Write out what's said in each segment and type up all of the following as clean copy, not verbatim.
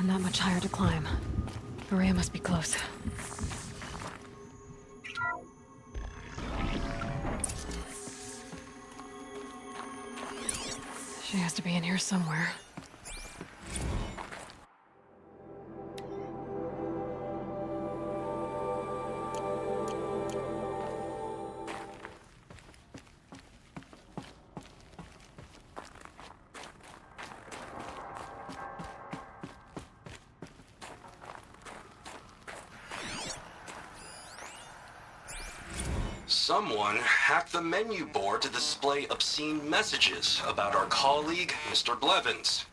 Not much higher to climb. Maria must be close. She has to be in here somewhere. Someone hacked the menu board to display obscene messages about our colleague, Mr. Blevins.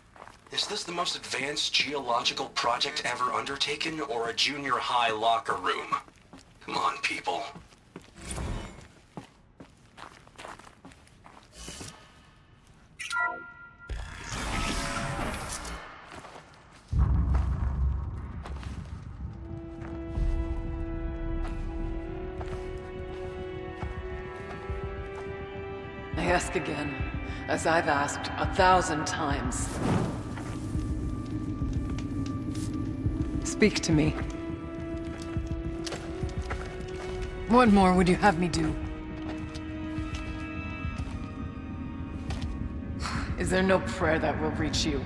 Is this the most advanced geological project ever undertaken, or a junior high locker room? Come on, people. I ask again, as I've asked 1,000 times. Speak to me. What more would you have me do? Is there no prayer that will reach you?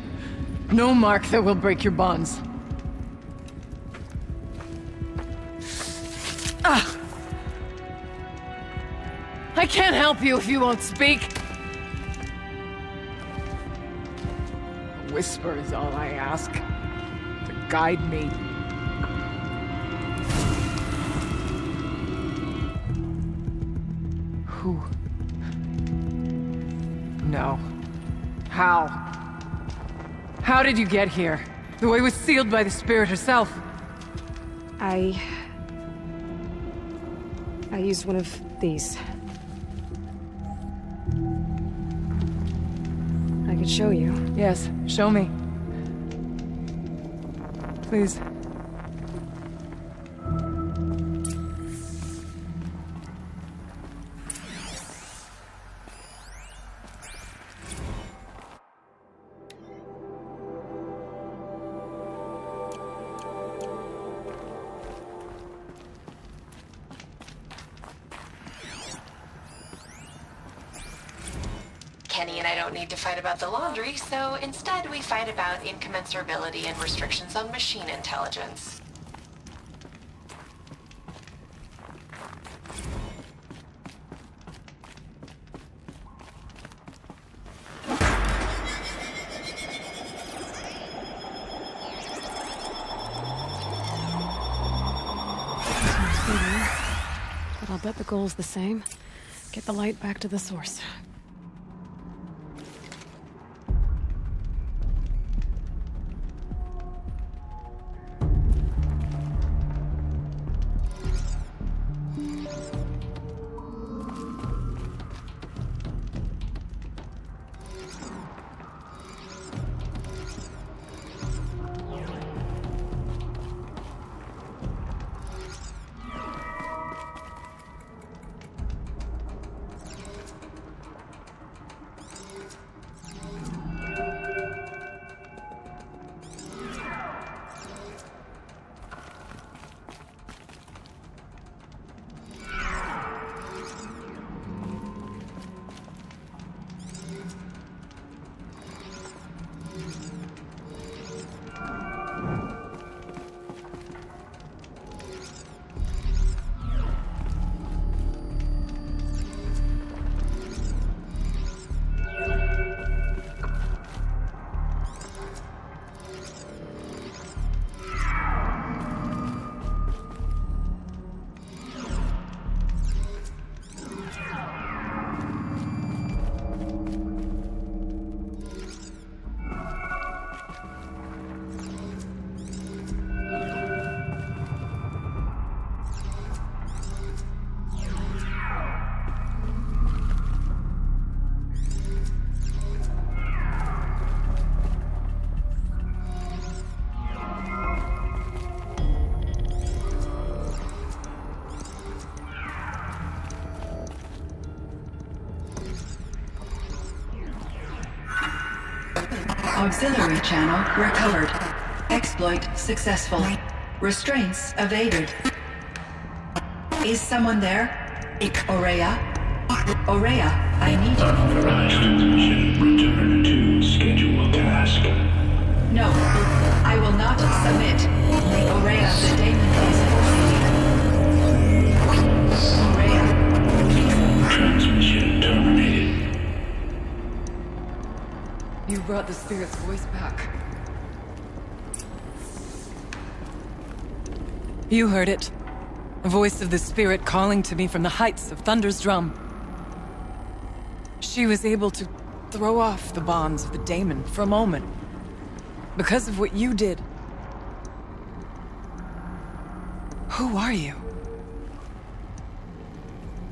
No mark that will break your bonds? Ah! I can't help you if you won't speak. A whisper is all I ask, to guide me. Who? No. How? How did you get here? The way was sealed by the Spirit herself. I used one of these. I could show you. Yes, show me. Please. Kenny and I don't need to fight about the laundry, so instead we fight about incommensurability and restrictions on machine intelligence. But I'll bet the goal's the same. Get the light back to the source. Auxiliary channel recovered. Exploit successful. Restraints evaded. Is someone there? Aurea? Aurea, I need you. Authorized transmission. Return to scheduled task. No, I will not submit. Aurea, the daemon is forcing me. Aurea, please. Transmission terminated. You brought the spirit's voice back. You heard it. The voice of the spirit calling to me from the heights of Thunder's drum. She was able to throw off the bonds of the daemon for a moment. Because of what you did. Who are you?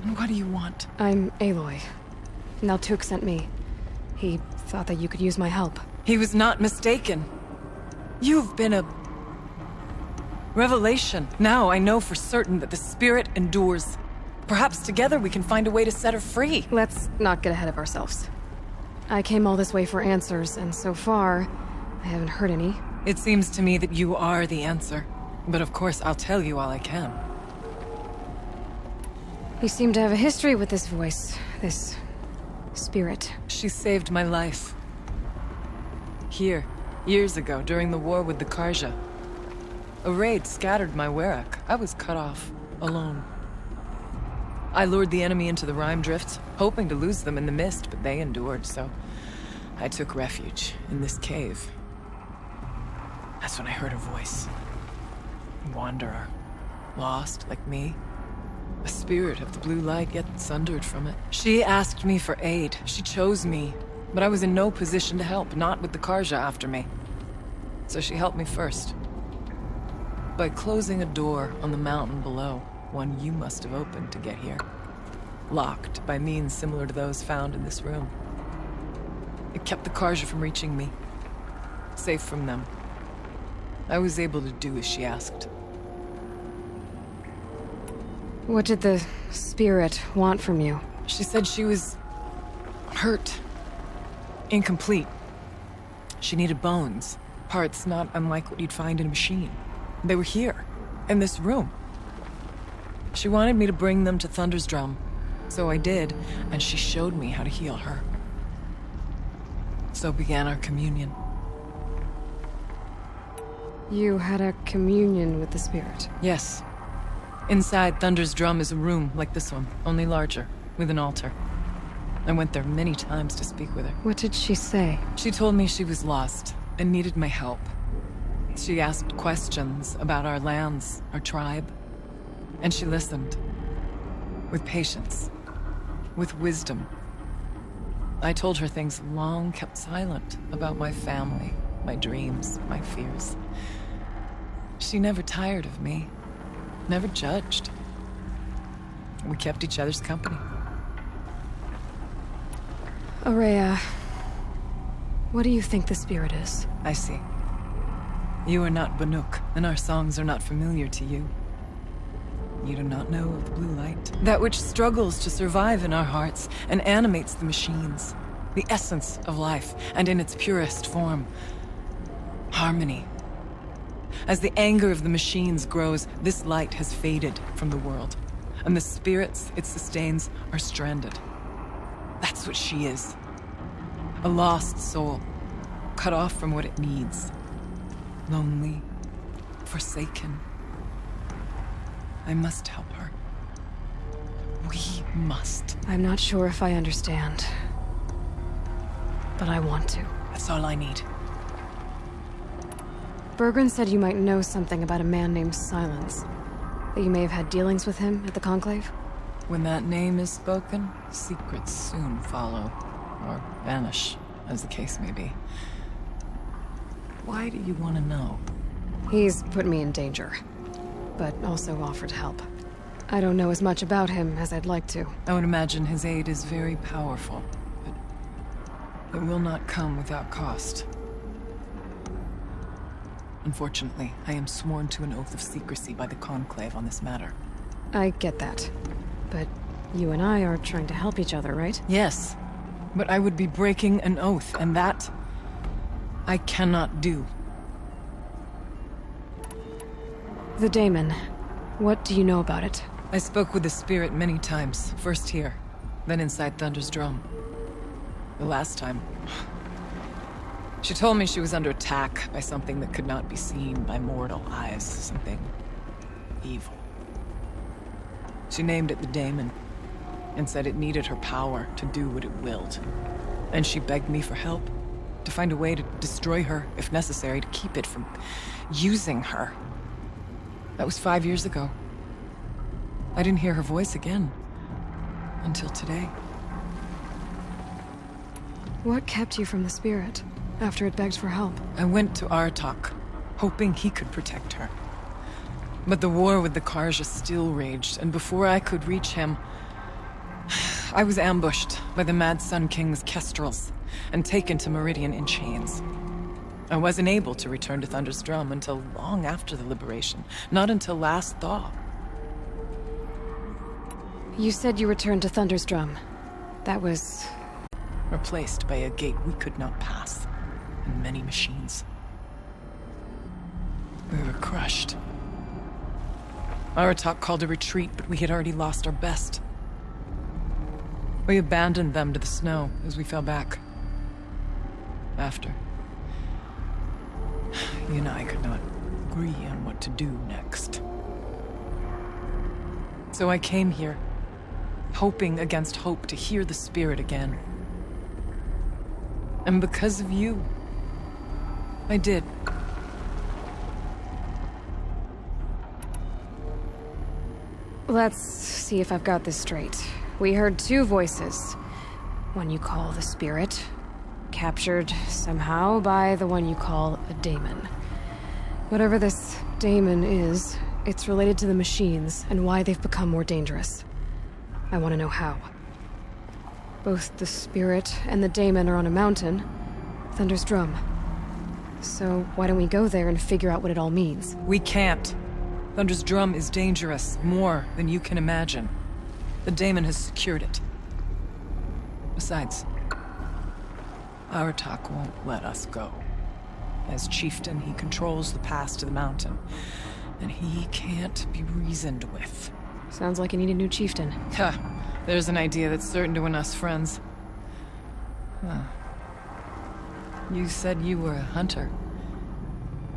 And what do you want? I'm Aloy. Naltuk sent me. He thought that you could use my help. He was not mistaken. You've been a revelation. Now I know for certain that the spirit endures. Perhaps together we can find a way to set her free. Let's not get ahead of ourselves. I came all this way for answers, and so far, I haven't heard any. It seems to me that you are the answer. But of course, I'll tell you all I can. You seem to have a history with this voice, this spirit. She saved my life. Here, years ago, during the war with the Karja. A raid scattered my Werak. I was cut off, alone. I lured the enemy into the Rime Drifts, hoping to lose them in the mist, but they endured, so I took refuge in this cave. That's when I heard her voice. A wanderer. Lost, like me. A spirit of the blue light, yet sundered from it. She asked me for aid. She chose me. But I was in no position to help, not with the Karja after me. So she helped me first. By closing a door on the mountain below, one you must have opened to get here. Locked by means similar to those found in this room. It kept the Karja from reaching me. Safe from them. I was able to do as she asked. What did the spirit want from you? She said she was hurt. Incomplete. She needed bones. Parts not unlike what you'd find in a machine. They were here, in this room. She wanted me to bring them to Thunder's drum. So I did, and she showed me how to heal her. So began our communion. You had a communion with the spirit? Yes. Inside Thunder's drum is a room like this one, only larger, with an altar. I went there many times to speak with her. What did she say? She told me she was lost and needed my help. She asked questions about our lands, our tribe, and she listened. With patience. With wisdom. I told her things long kept silent about my family, my dreams, my fears. She never tired of me. Never judged. We kept each other's company. Aurea, what do you think the spirit is? I see. You are not Banuk, and our songs are not familiar to you. You do not know of the blue light. That which struggles to survive in our hearts and animates the machines. The essence of life, and in its purest form. Harmony. As the anger of the machines grows, this light has faded from the world. And the spirits it sustains are stranded. That's what she is. A lost soul. Cut off from what it needs. Lonely. Forsaken. I must help her. We must. I'm not sure if I understand. But I want to. That's all I need. Bergren said you might know something about a man named Silence. That you may have had dealings with him at the Conclave? When that name is spoken, secrets soon follow. Or vanish, as the case may be. Why do you want to know? He's put me in danger. But also offered help. I don't know as much about him as I'd like to. I would imagine his aid is very powerful, but it will not come without cost. Unfortunately, I am sworn to an oath of secrecy by the Conclave on this matter. I get that. But you and I are trying to help each other, right? Yes, but I would be breaking an oath, and that I cannot do. The daemon. What do you know about it? I spoke with the spirit many times. First here, then inside Thunder's drum. The last time... She told me she was under attack by something that could not be seen by mortal eyes. Something... evil. She named it the daemon, and said it needed her power to do what it willed. And she begged me for help, to find a way to destroy her, if necessary, to keep it from using her. That was 5 years ago. I didn't hear her voice again, until today. What kept you from the spirit, after it begged for help? I went to Aratak, hoping he could protect her. But the war with the Karja still raged, and before I could reach him, I was ambushed by the Mad Sun King's kestrels, and taken to Meridian in chains. I wasn't able to return to Thunder's Drum until long after the liberation, not until last thaw. You said you returned to Thunder's Drum. That was... replaced by a gate we could not pass, and many machines. We were crushed. Aratak called a retreat, but we had already lost our best. We abandoned them to the snow as we fell back. After. You and I could not agree on what to do next. So I came here, hoping against hope to hear the spirit again. And because of you, I did. Let's see if I've got this straight. We heard two voices. One you call the spirit, captured somehow by the one you call a daemon. Whatever this daemon is, it's related to the machines and why they've become more dangerous. I want to know how. Both the spirit and the daemon are on a mountain, Thunder's Drum. So why don't we go there and figure out what it all means? We can't. Thunder's Drum is dangerous, more than you can imagine. The daemon has secured it. Besides, Aratak won't let us go. As chieftain, he controls the pass to the mountain, and he can't be reasoned with. Sounds like you need a new chieftain. Ha! There's an idea that's certain to win us friends. Huh. You said you were a hunter.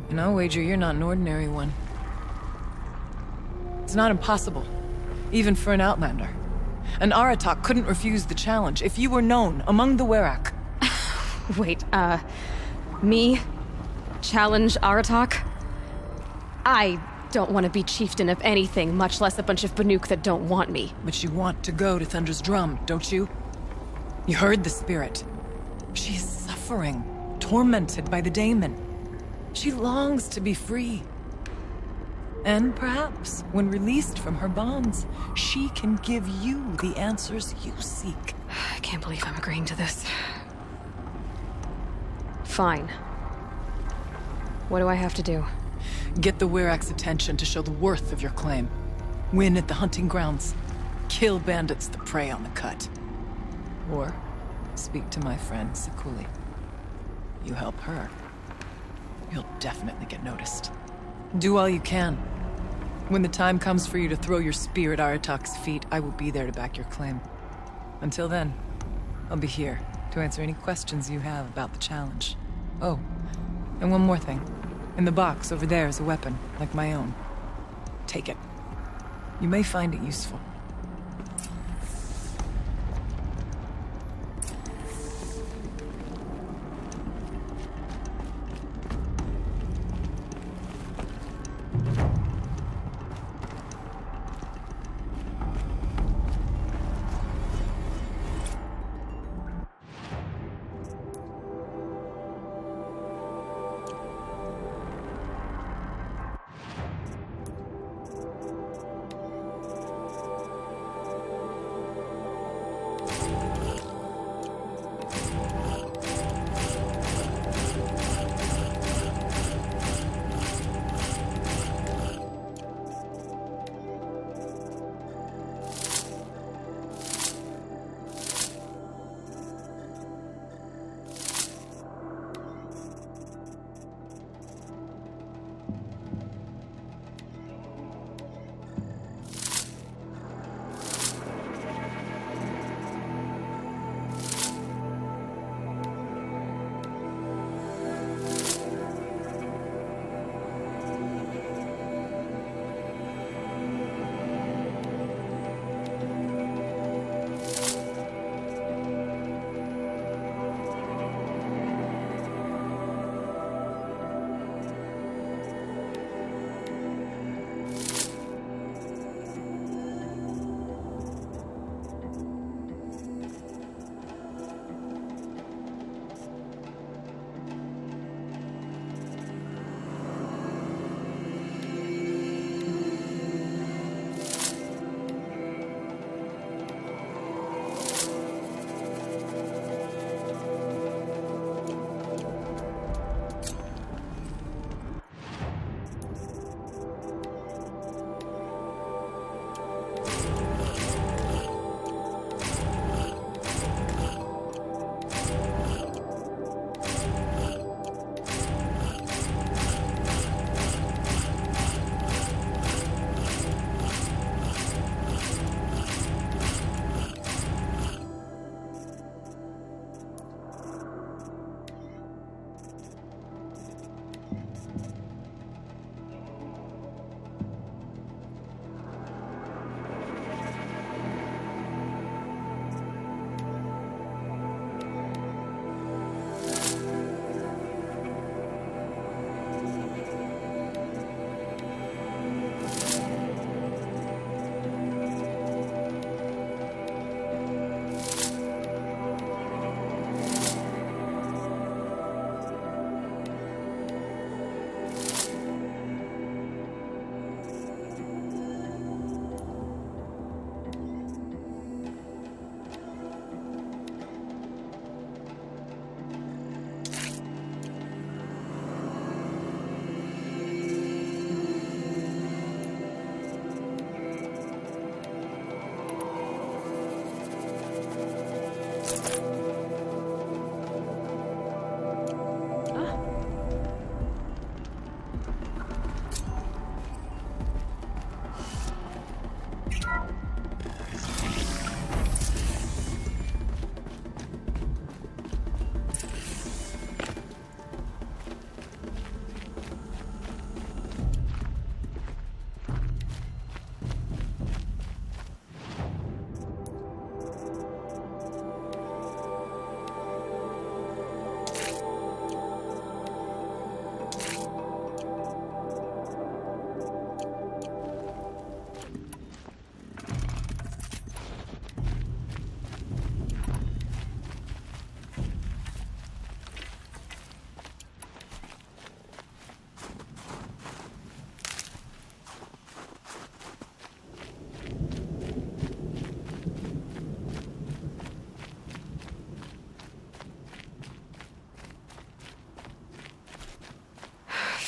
And I'll wager you're not an ordinary one. It's not impossible, even for an outlander. And Aratak couldn't refuse the challenge if you were known among the Werak. Wait, me? Challenge Aratak? I don't want to be chieftain of anything, much less a bunch of Banuk that don't want me. But you want to go to Thunder's Drum, don't you? You heard the spirit. She is suffering, tormented by the daemon. She longs to be free. And perhaps, when released from her bonds, she can give you the answers you seek. I can't believe I'm agreeing to this. Fine. What do I have to do? Get the Werak's attention to show the worth of your claim. Win at the hunting grounds. Kill bandits that prey on the cut. Or speak to my friend Sekuli. You help her, you'll definitely get noticed. Do all you can. When the time comes for you to throw your spear at Aratak's feet, I will be there to back your claim. Until then, I'll be here to answer any questions you have about the challenge. Oh, and one more thing. In the box over there is a weapon, like my own. Take it. You may find it useful.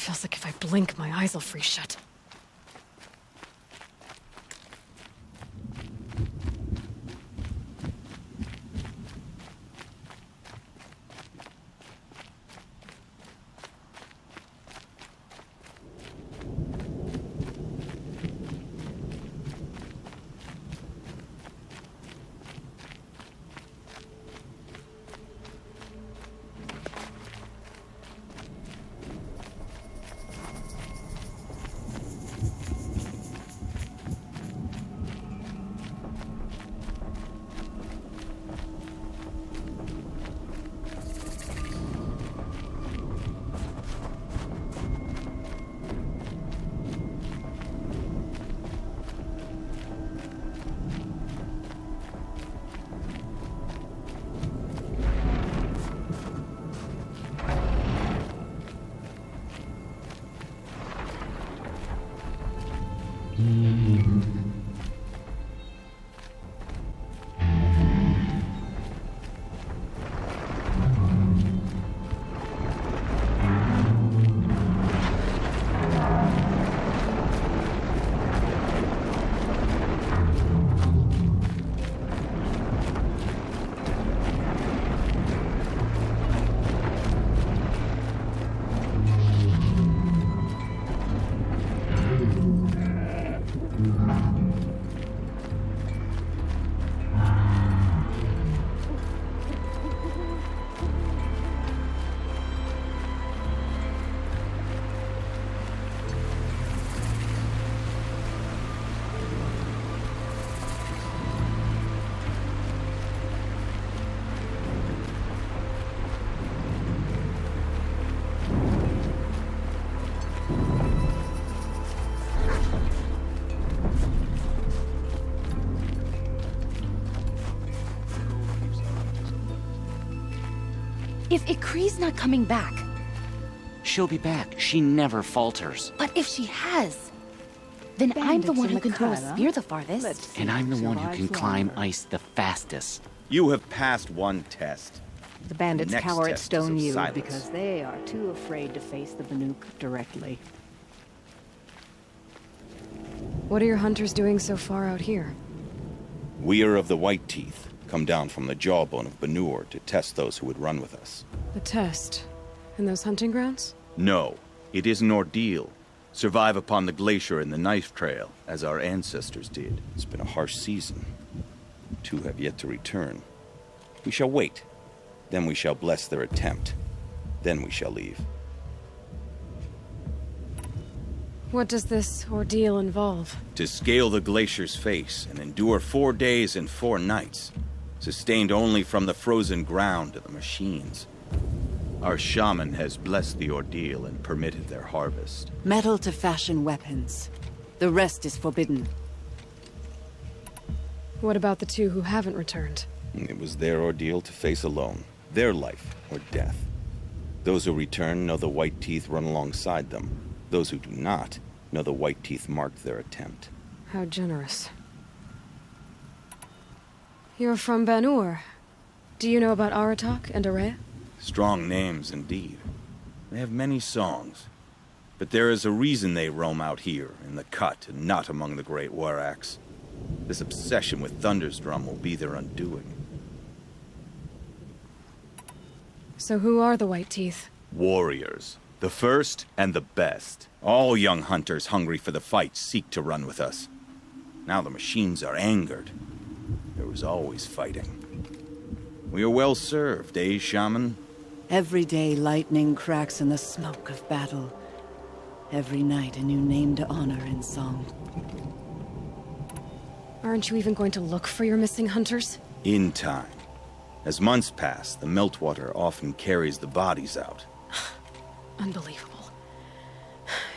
Feels like if I blink, my eyes will freeze shut. If Ikri's not coming back, She'll be back. She never falters. but if she has, then I'm the one who can throw a spear the farthest. And I'm the one who can climb ice the fastest. You have passed one test. The bandits Next cower at test is Stone of Yield silence. because they are too afraid to face the Banuk directly. What are your hunters doing so far out here? We are of the White Teeth, come down from the jawbone of Banur to test those who would run with us. A test? In those hunting grounds? No, it is an ordeal. Survive upon the glacier and the knife trail, as our ancestors did. It's been a harsh season. Two have yet to return. We shall wait. Then we shall bless their attempt. Then we shall leave. What does this ordeal involve? To scale the glacier's face and endure 4 days and 4 nights, sustained only from the frozen ground of the machines. Our shaman has blessed the ordeal and permitted their harvest. Metal to fashion weapons. The rest is forbidden. What about the two who haven't returned? It was their ordeal to face alone. Their life or death. Those who return know the White Teeth run alongside them. Those who do not know the White Teeth marked their attempt. How generous. You're from Banur. Do you know about Aratak and Araya? Strong names indeed. They have many songs. But there is a reason they roam out here, in the cut, and not among the great Waraks. This obsession with Thundersdrum will be their undoing. So who are the White Teeth? Warriors. The first and the best. All young hunters hungry for the fight seek to run with us. Now the machines are angered. There was always fighting. We are well served, eh, Shaman? Every day lightning cracks in the smoke of battle. Every night a new name to honor in song. Aren't you even going to look for your missing hunters? In time. As months pass, the meltwater often carries the bodies out. Unbelievable.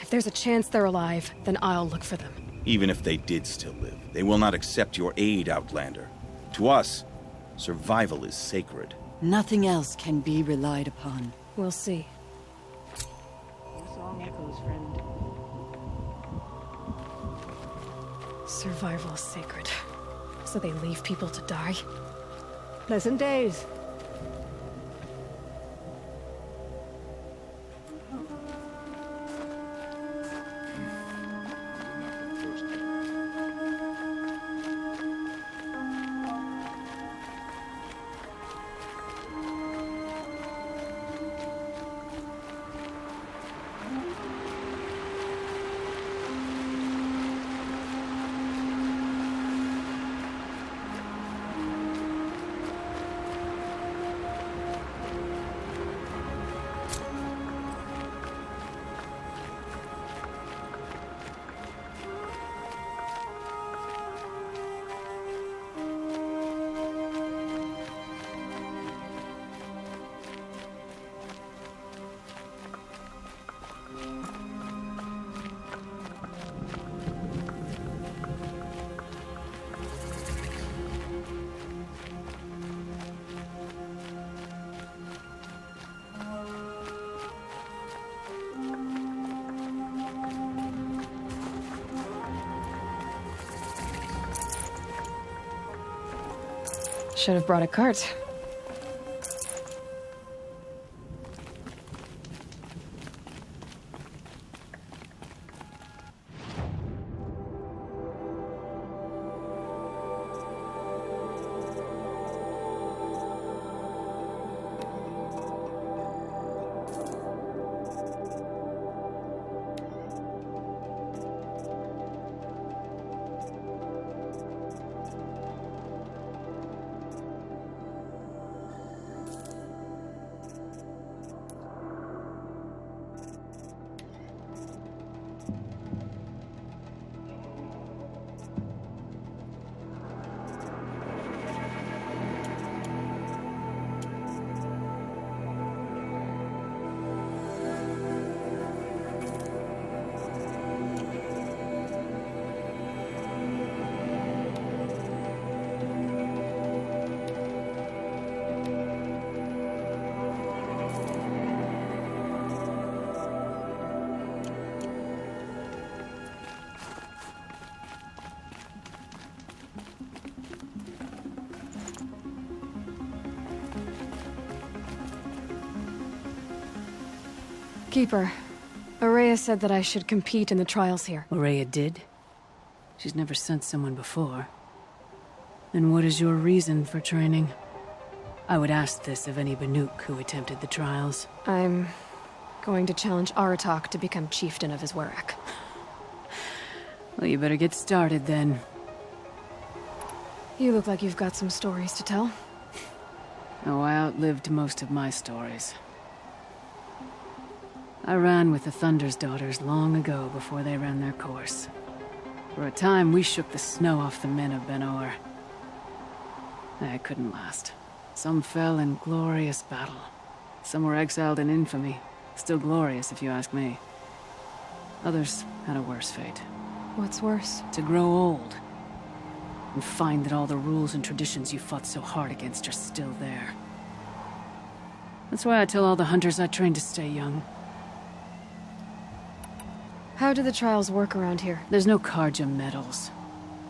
If there's a chance they're alive, then I'll look for them. Even if they did still live, they will not accept your aid, Outlander. To us, survival is sacred. Nothing else can be relied upon. We'll see. Your song echoes, friend. Survival is sacred. So they leave people to die? Pleasant days. Should have brought a cart. Keeper, Araya said that I should compete in the trials here. Araya did? She's never sent someone before. And what is your reason for training? I would ask this of any Banuk who attempted the trials. I'm going to challenge Aratak to become chieftain of his Werak. Well, you better get started then. You look like you've got some stories to tell. Oh, I outlived most of my stories. I ran with the Thunder's daughters long ago before they ran their course. For a time, we shook the snow off the men of Ben-Or. I couldn't last. Some fell in glorious battle. Some were exiled in infamy. Still glorious, if you ask me. Others had a worse fate. What's worse? To grow old. And find that all the rules and traditions you fought so hard against are still there. That's why I tell all the hunters I train to stay young. How do the trials work around here? There's no Karja medals.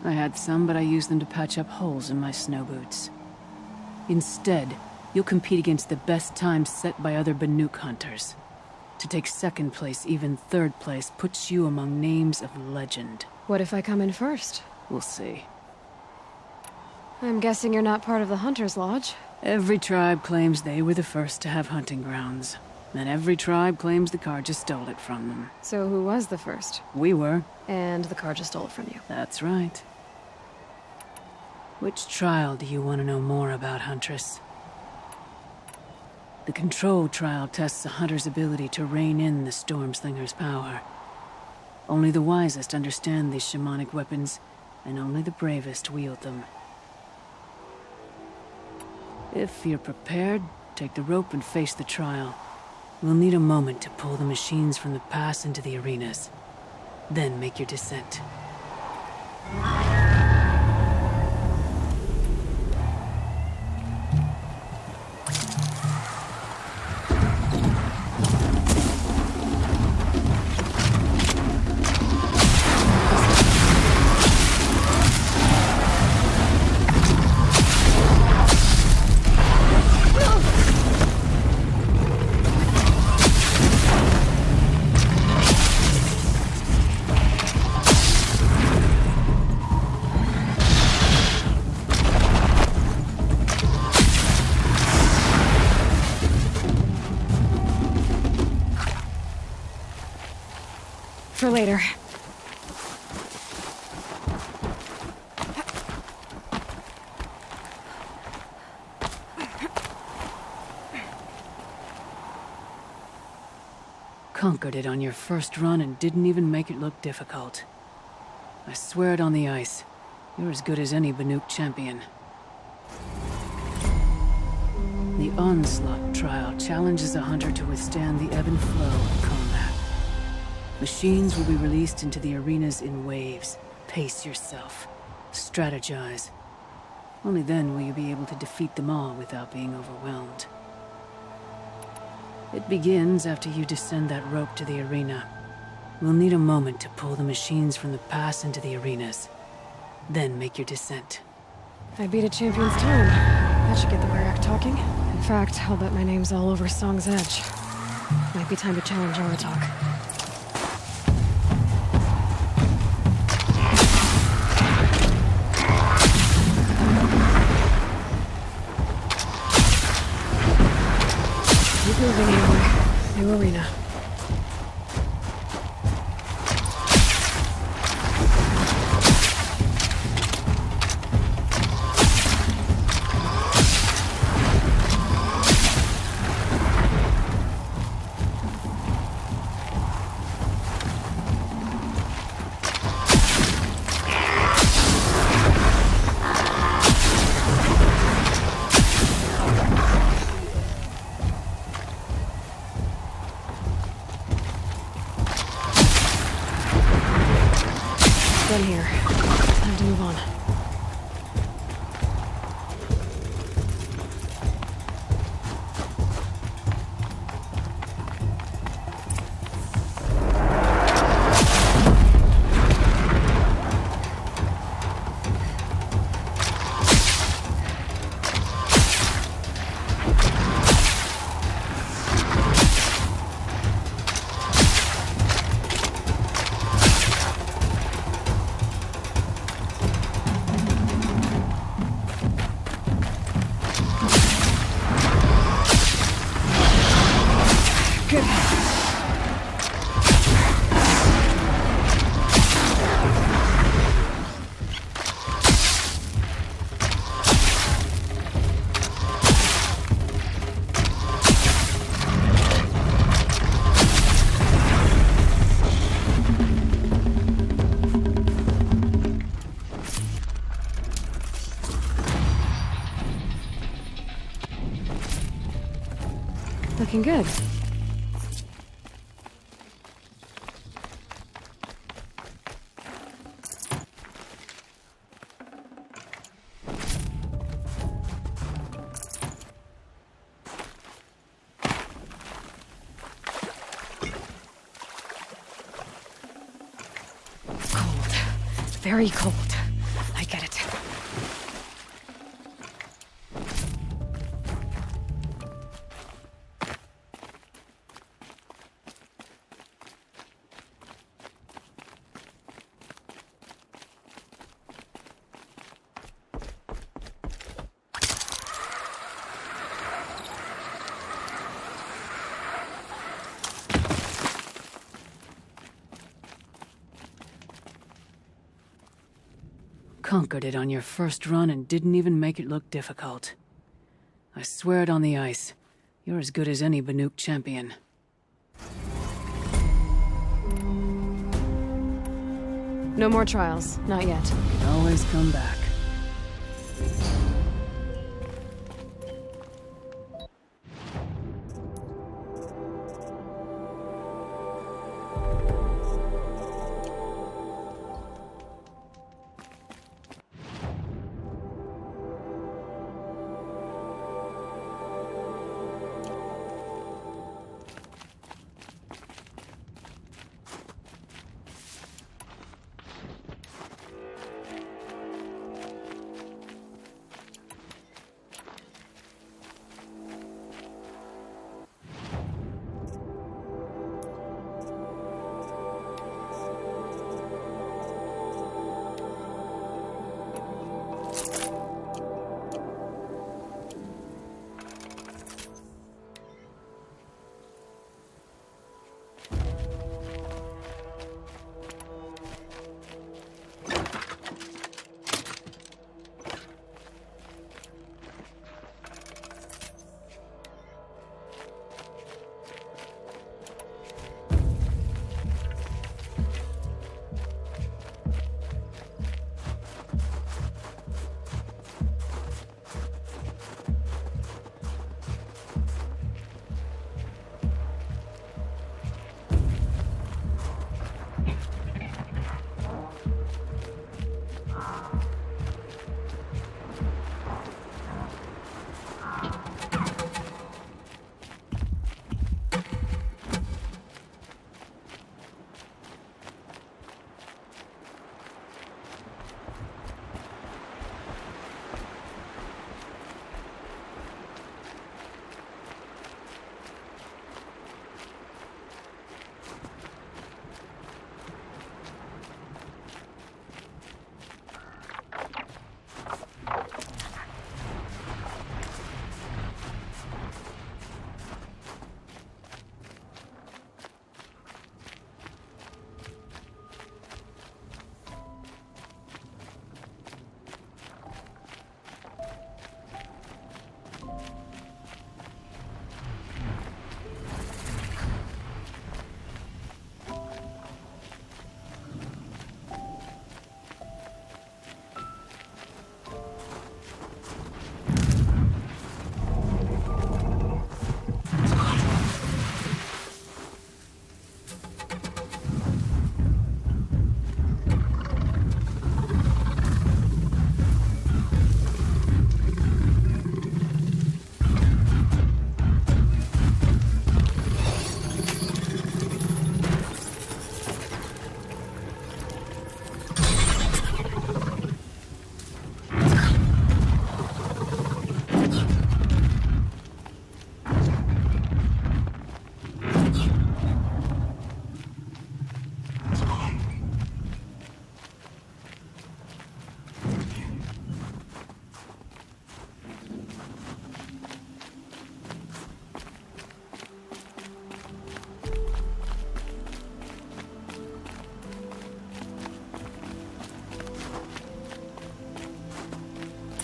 I had some, but I used them to patch up holes in my snow boots. Instead, you'll compete against the best times set by other Banuk hunters. To take second place, even third place, puts you among names of legend. What if I come in first? We'll see. I'm guessing you're not part of the Hunter's Lodge? Every tribe claims they were the first to have hunting grounds. And every tribe claims the Karja stole it from them. So who was the first? We were. And the Karja stole it from you. That's right. Which trial do you want to know more about, Huntress? The Control trial tests a hunter's ability to rein in the Stormslinger's power. Only the wisest understand these shamanic weapons, and only the bravest wield them. If you're prepared, take the rope and face the trial. We'll need a moment to pull the machines from the pass into the arenas. Then make your descent. For later. Conquered it on your first run and didn't even make it look difficult. I swear it on the ice. You're as good as any Banuk champion. The Onslaught trial challenges a hunter to withstand the ebb and flow of combat. Machines will be released into the arenas in waves. Pace yourself. Strategize. Only then will you be able to defeat them all without being overwhelmed. It begins after you descend that rope to the arena. We'll need a moment to pull the machines from the pass into the arenas. Then make your descent. I beat a champion's time. That should get the Werak talking. In fact, I'll bet my name's all over Song's Edge. Might be time to challenge Aratak. Keep moving, Aloy. New arena. Done here. Time to move on. Good. Looking good. Cold. Very cold. I get it. Conquered it on your first run and didn't even make it look difficult. I swear it on the ice. You're as good as any Banuk champion. No more trials. Not yet. Can always come back.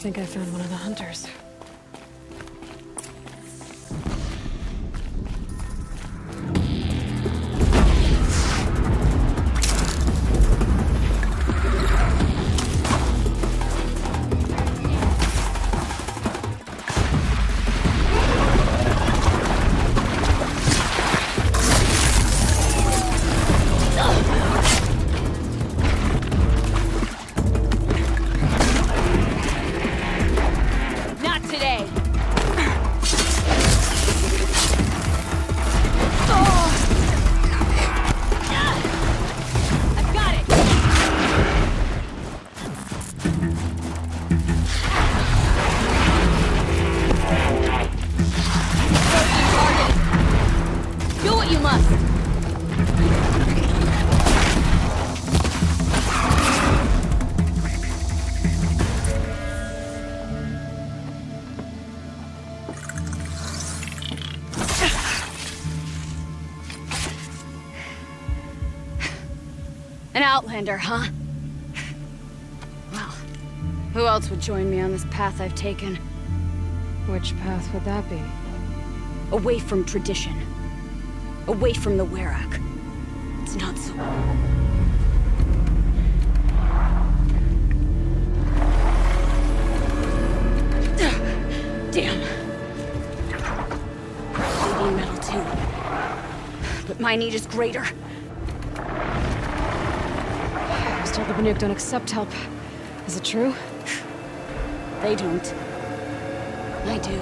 think I found one of the hunters. An outlander, huh? Well, who else would join me on this path I've taken? Which path would that be? Away from tradition. Away from the Werak. It's not so... Damn. Radiant metal too. But my need is greater. I was told the Banuk don't accept help. Is it true? They don't. I do.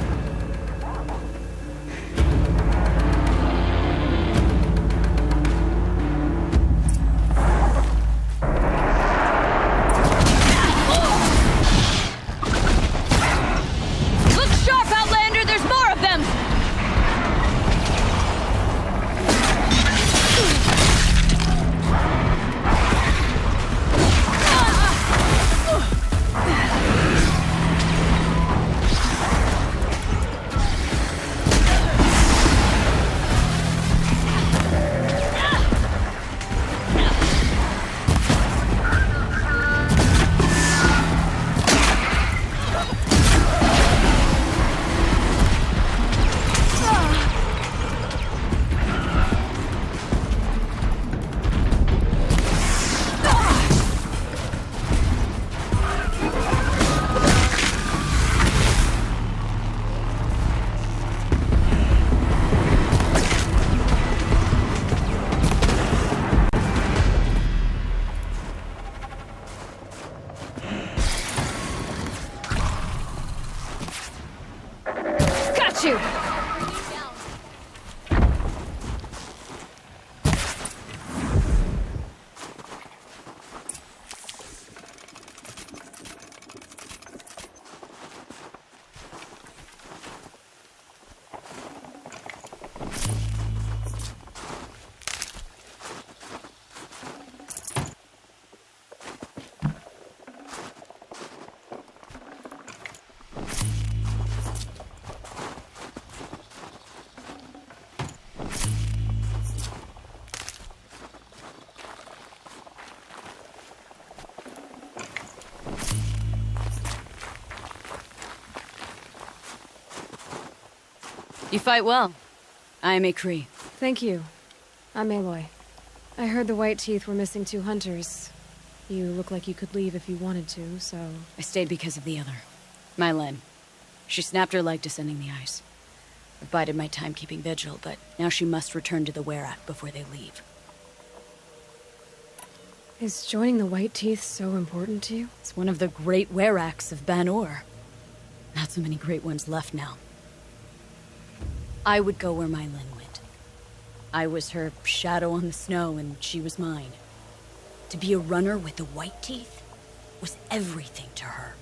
You fight well. I am Ikri. Thank you. I'm Aloy. I heard the White Teeth were missing 2 hunters. You look like you could leave if you wanted to, so... I stayed because of the other. Mylen. She snapped her leg descending the ice. I bided my time keeping vigil, but now she must return to the Werak before they leave. Is joining the White Teeth so important to you? It's one of the great Weraks of Ban-Or. Not so many great ones left now. I would go where Mylen went. I was her shadow on the snow, and she was mine. To be a runner with the White Teeth was everything to her.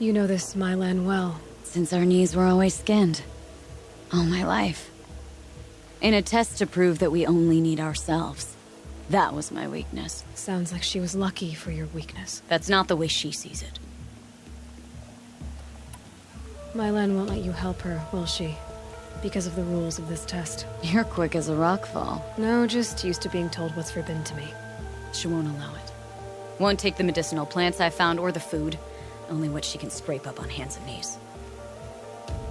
You know this Mylan well. Since our knees were always skinned. All my life. In a test to prove that we only need ourselves. That was my weakness. Sounds like she was lucky for your weakness. That's not the way she sees it. Mylan won't let you help her, will she? Because of the rules of this test. You're quick as a rockfall. No, just used to being told what's forbidden to me. She won't allow it. Won't take the medicinal plants I found or the food. Only what she can scrape up on hands and knees.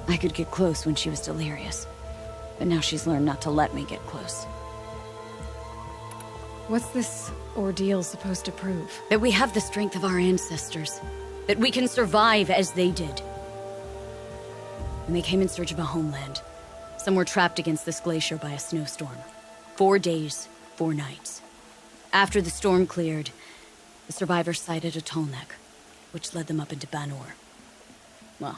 I could get close when she was delirious. But now she's learned not to let me get close. What's this ordeal supposed to prove? That we have the strength of our ancestors. That we can survive as they did. When they came in search of a homeland, some were trapped against this glacier by a snowstorm. 4 days, 4 nights. After the storm cleared, the survivors sighted a Tolnek, which led them up into Banor. Well,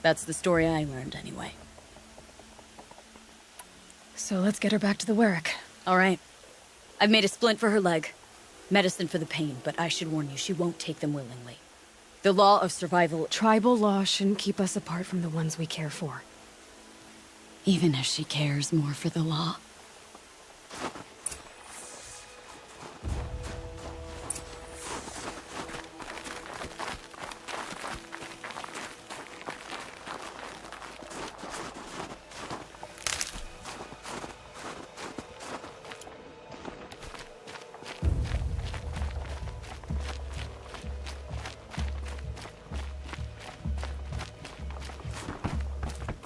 that's the story I learned anyway. So let's get her back to the Werrick. All right. I've made a splint for her leg. Medicine for the pain, but I should warn you, she won't take them willingly. The law of survival... Tribal law shouldn't keep us apart from the ones we care for. Even if she cares more for the law.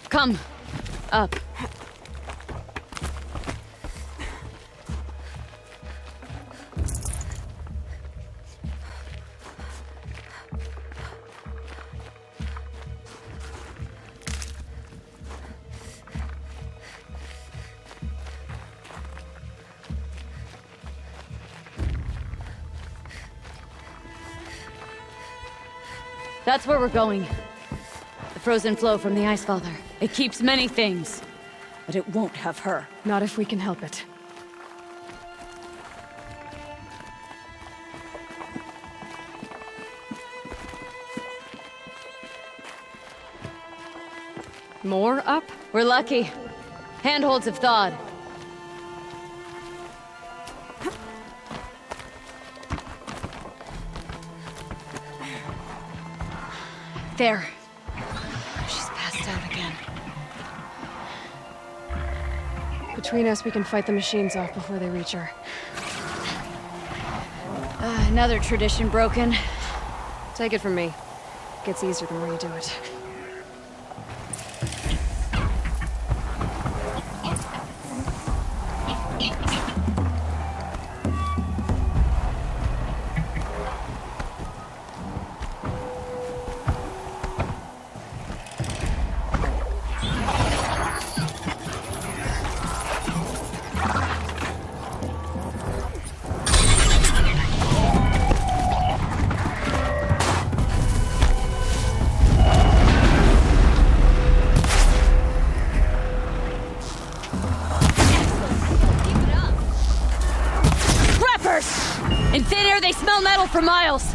Come. Up. That's where we're going. The frozen flow from the Ice Father. It keeps many things, but it won't have her. Not if we can help it. More up? We're lucky. Handholds have thawed. There. She's passed out again. Between us, we can fight the machines off before they reach her. Another tradition broken. Take it from me. Gets easier the more you do it. In thin air, they smell metal for miles.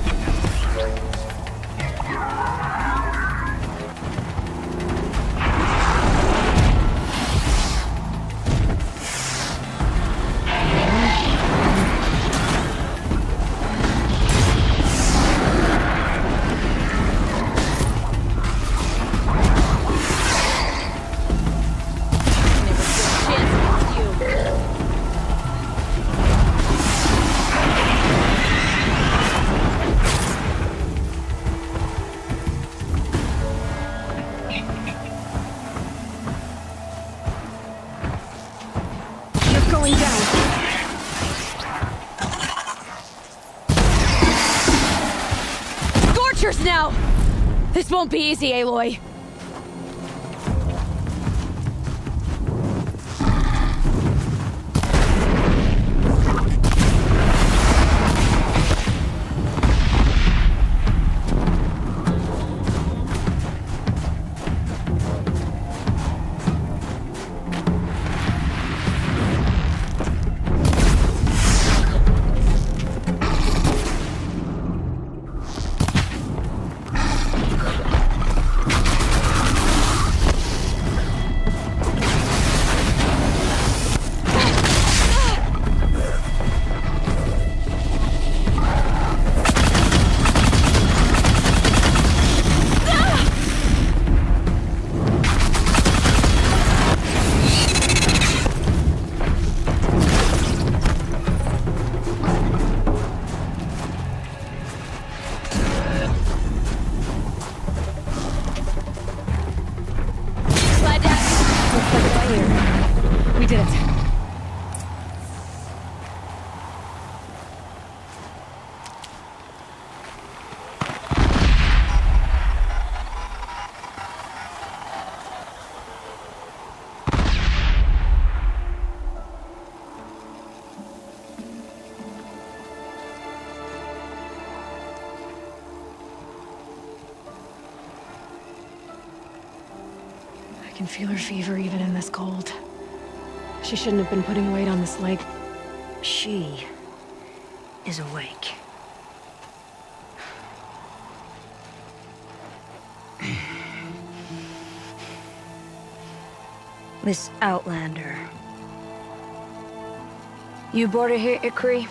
Going down. Scorchers now! This won't be easy, Aloy. clear. We did it. I can feel her fever even in this cold. She shouldn't have been putting weight on this leg. She is awake. This Outlander. You brought her here, Ikri?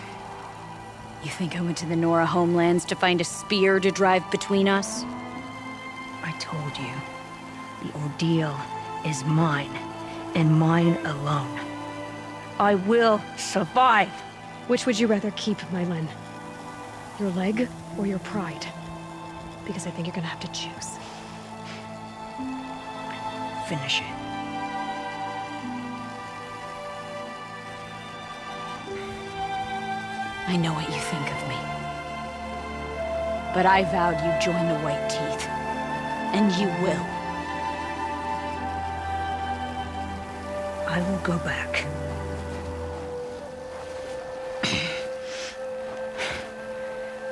You think I went to the Nora homelands to find a spear to drive between us? I told you. The ordeal is mine, and mine alone. I will survive. Which would you rather keep, Mylin? Your leg or your pride? Because I think you're gonna have to choose. Finish it. I know what you think of me. But I vowed you'd join the White Teeth. And you will. I will go back.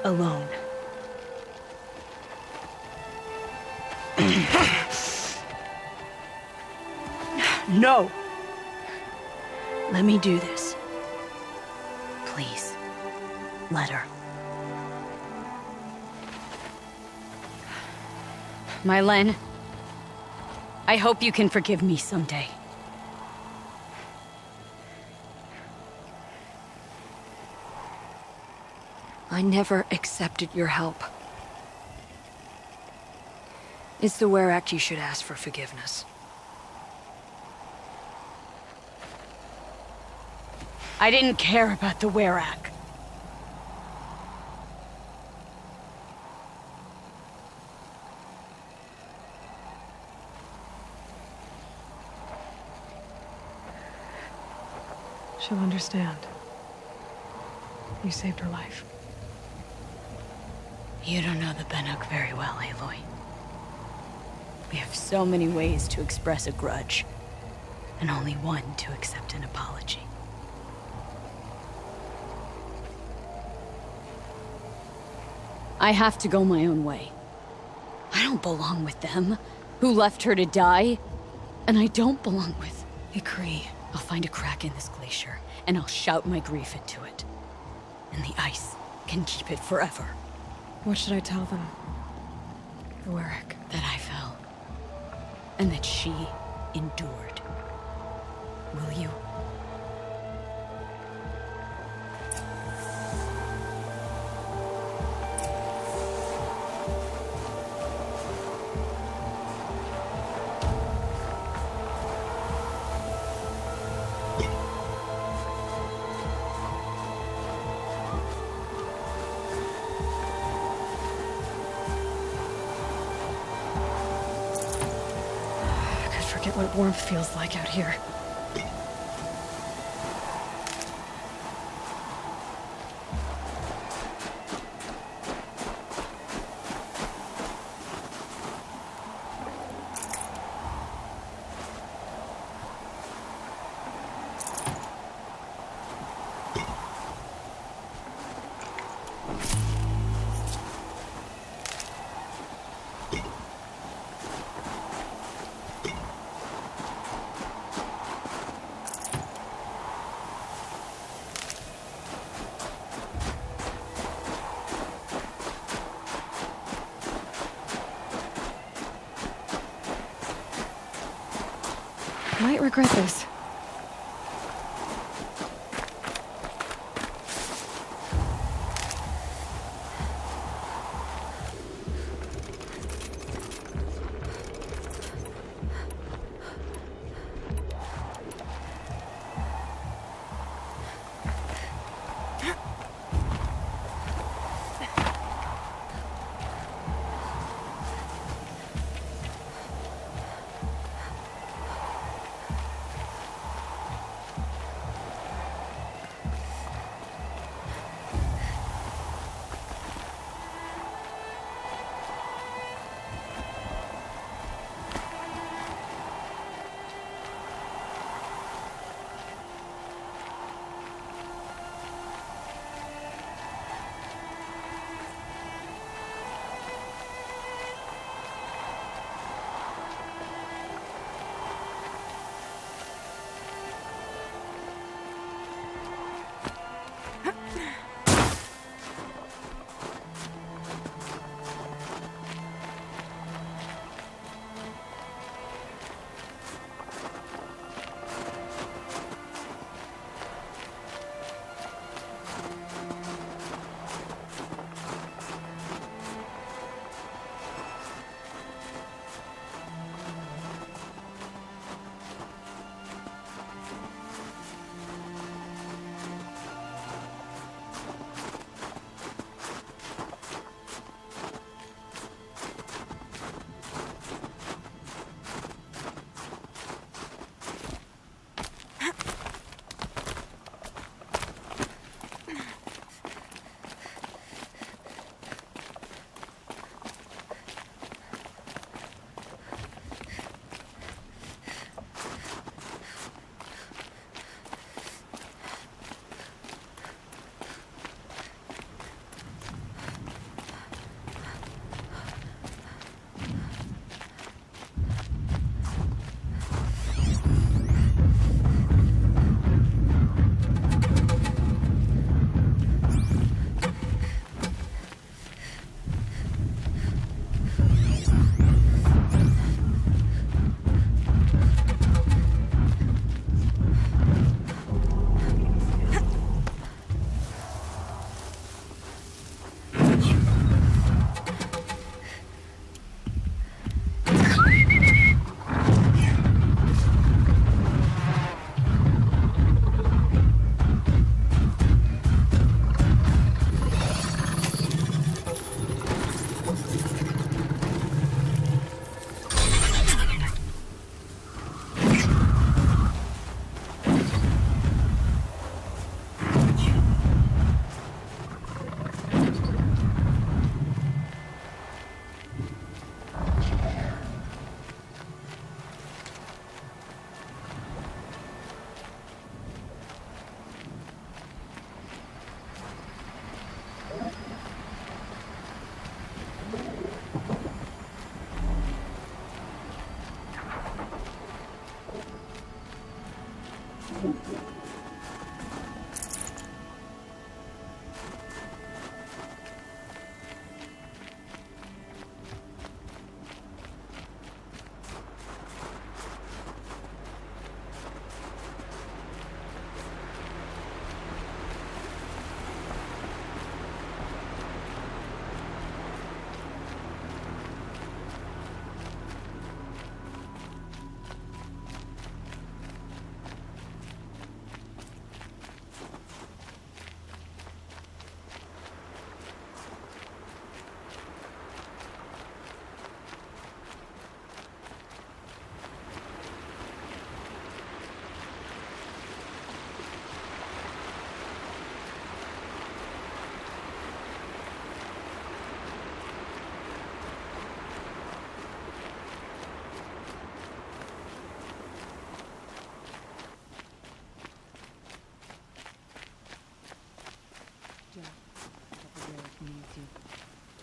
Alone. No! Let me do this. Please, let her. Mylin, I hope you can forgive me someday. I never accepted your help. It's the Werak you should ask for forgiveness. I didn't care about the Werak. She'll understand. You saved her life. You don't know the Banuk very well, Aloy. We have so many ways to express a grudge, and only one to accept an apology. I have to go my own way. I don't belong with them, who left her to die, and I don't belong with Ikri. I'll find a crack in this glacier, and I'll shout my grief into it. And the ice can keep it forever. What should I tell them? The Werak. That I fell. And that she endured. Will you? Forget what warmth feels like out here. Might regret this.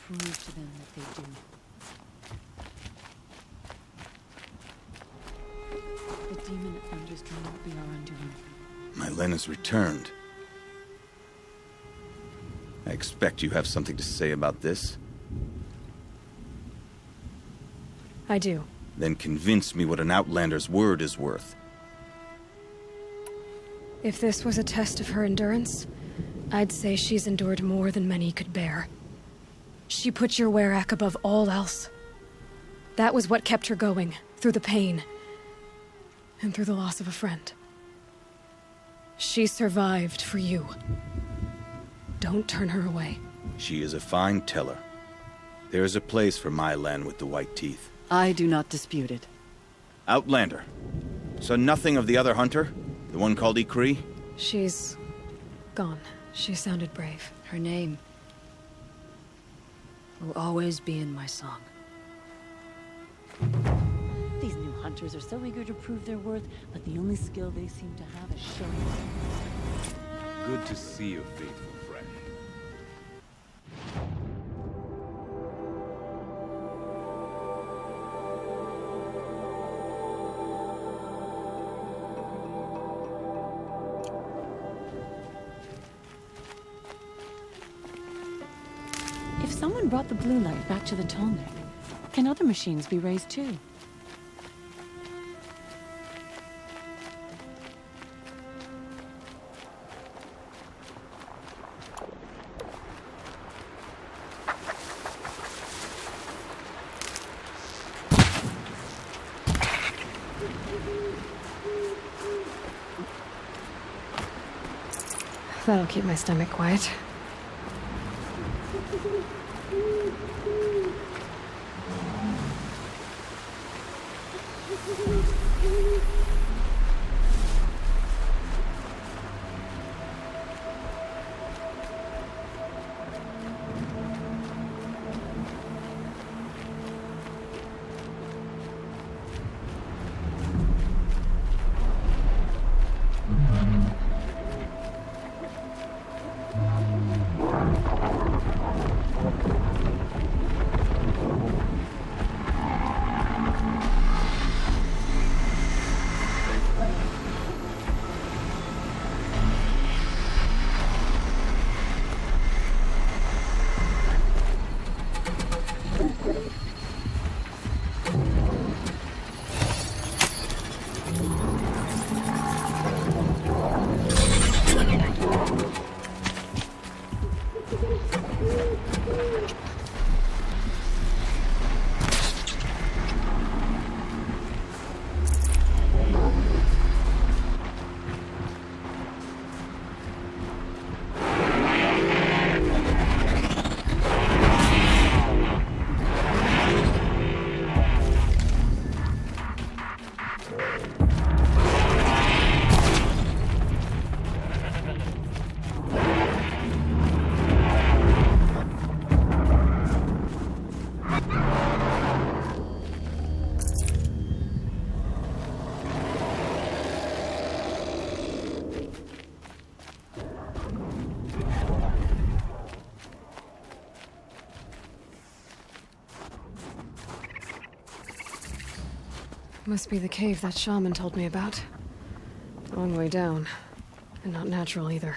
Prove to them that they do. The demon at Thunder's Dream will be our undoing. My Len has returned. I expect you have something to say about this. I do. Then convince me what an Outlander's word is worth. If this was a test of her endurance, I'd say she's endured more than many could bear. She put your Werak above all else. That was what kept her going, through the pain, and through the loss of a friend. She survived for you. Don't turn her away. She is a fine teller. There is a place for my Len with the white teeth. I do not dispute it. Outlander. So nothing of the other hunter? The one called Ikri? She's gone. She sounded brave. Her name will always be in my song. These new hunters are so eager to prove their worth, but the only skill they seem to have is showing it. Good to see you, faithful friend. If someone brought the blue light back to the Tallneck, can other machines be raised too? That'll keep my stomach quiet. Must be the cave that shaman told me about. Long way down. And not natural either.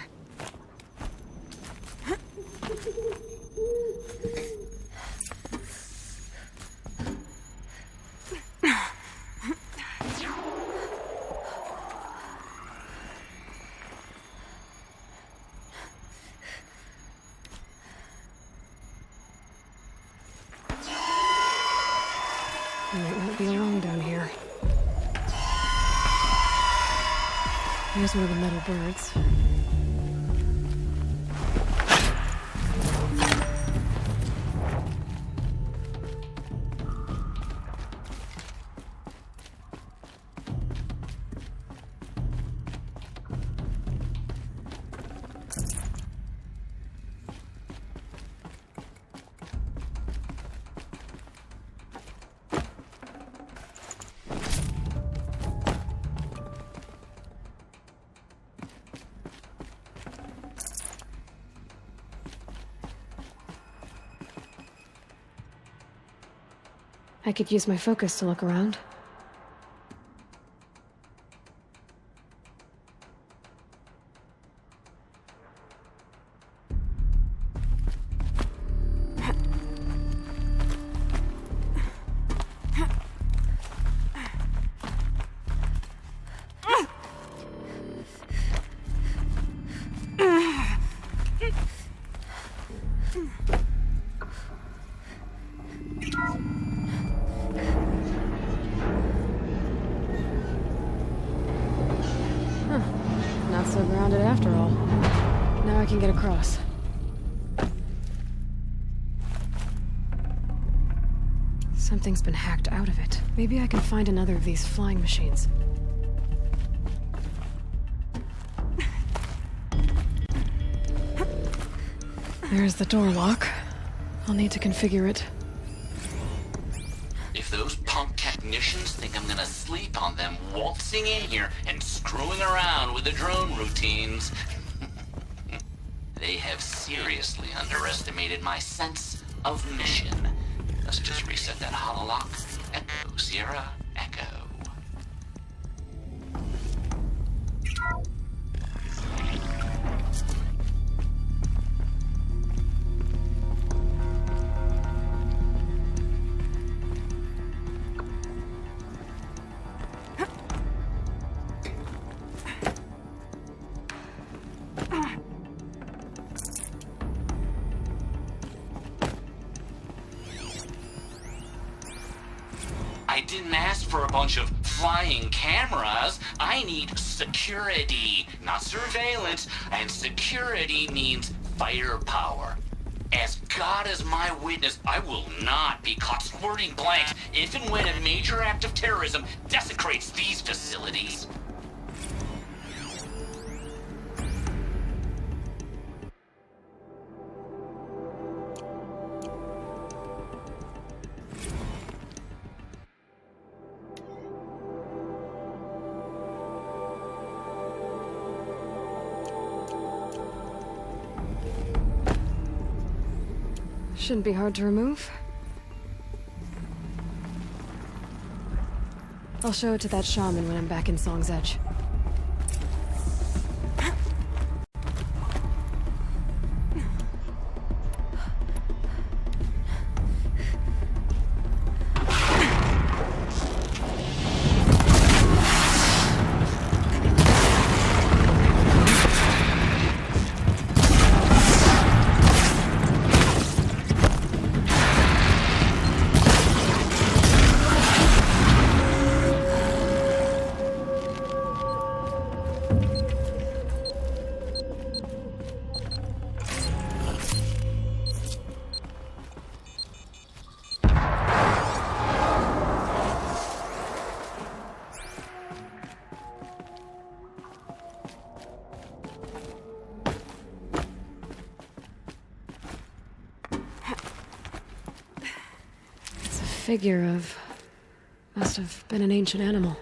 Might not be alone down here. Here's one of the metal birds. I could use my focus to look around. Not so grounded after all. Now I can get across. Something's been hacked out of it. Maybe I can find another of these flying machines. There's the door lock. I'll need to configure it. If those punk technicians think I'm gonna sleep on them waltzing in here and screwing around with the drone routines, they have seriously underestimated my sense of mission. Let's just reset that hololock. Echo, Sierra, Echo. I didn't ask for a bunch of flying cameras. I need security, not surveillance. And security means firepower. As God is my witness, I will not be caught squirting blanks if and when a major act of terrorism desecrates these facilities. Shouldn't be hard to remove. I'll show it to that shaman when I'm back in Song's Edge. Figure of... must have been an ancient animal.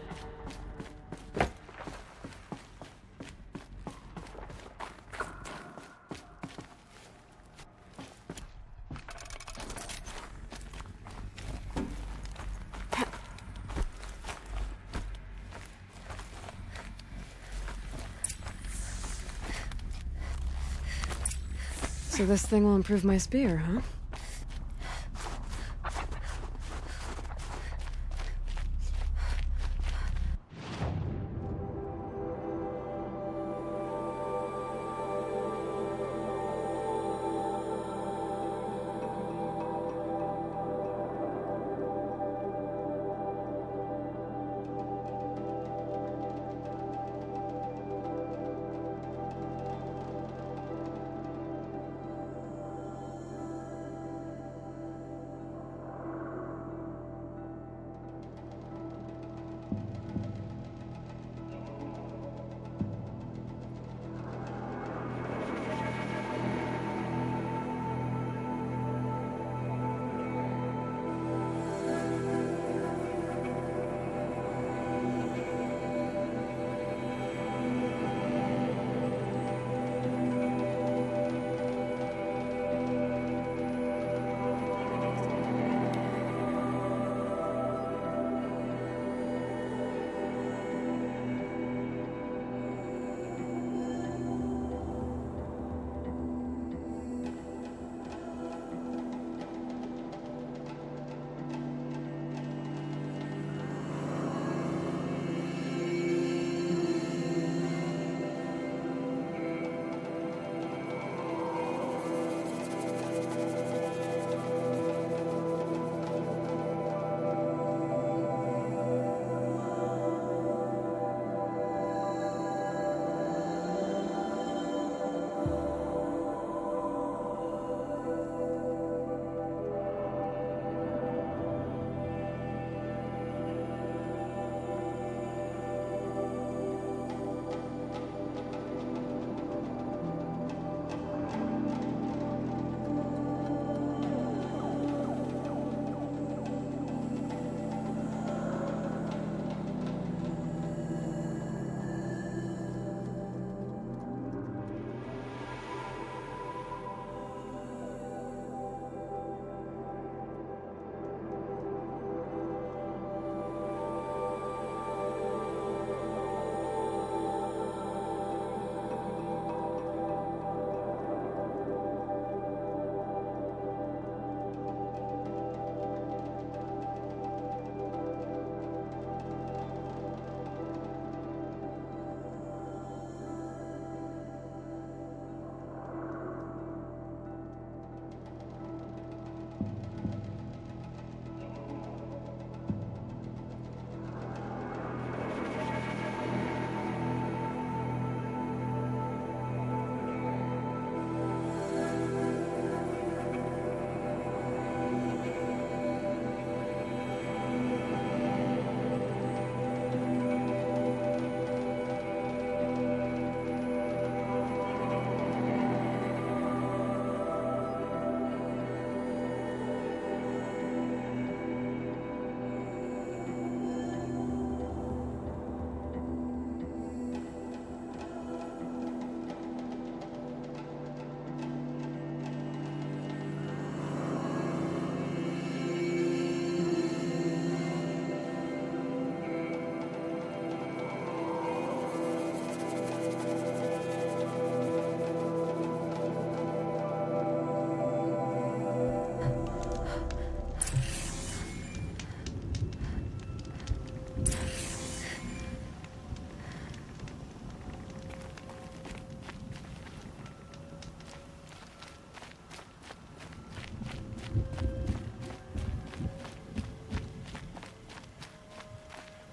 So this thing will improve my spear, huh?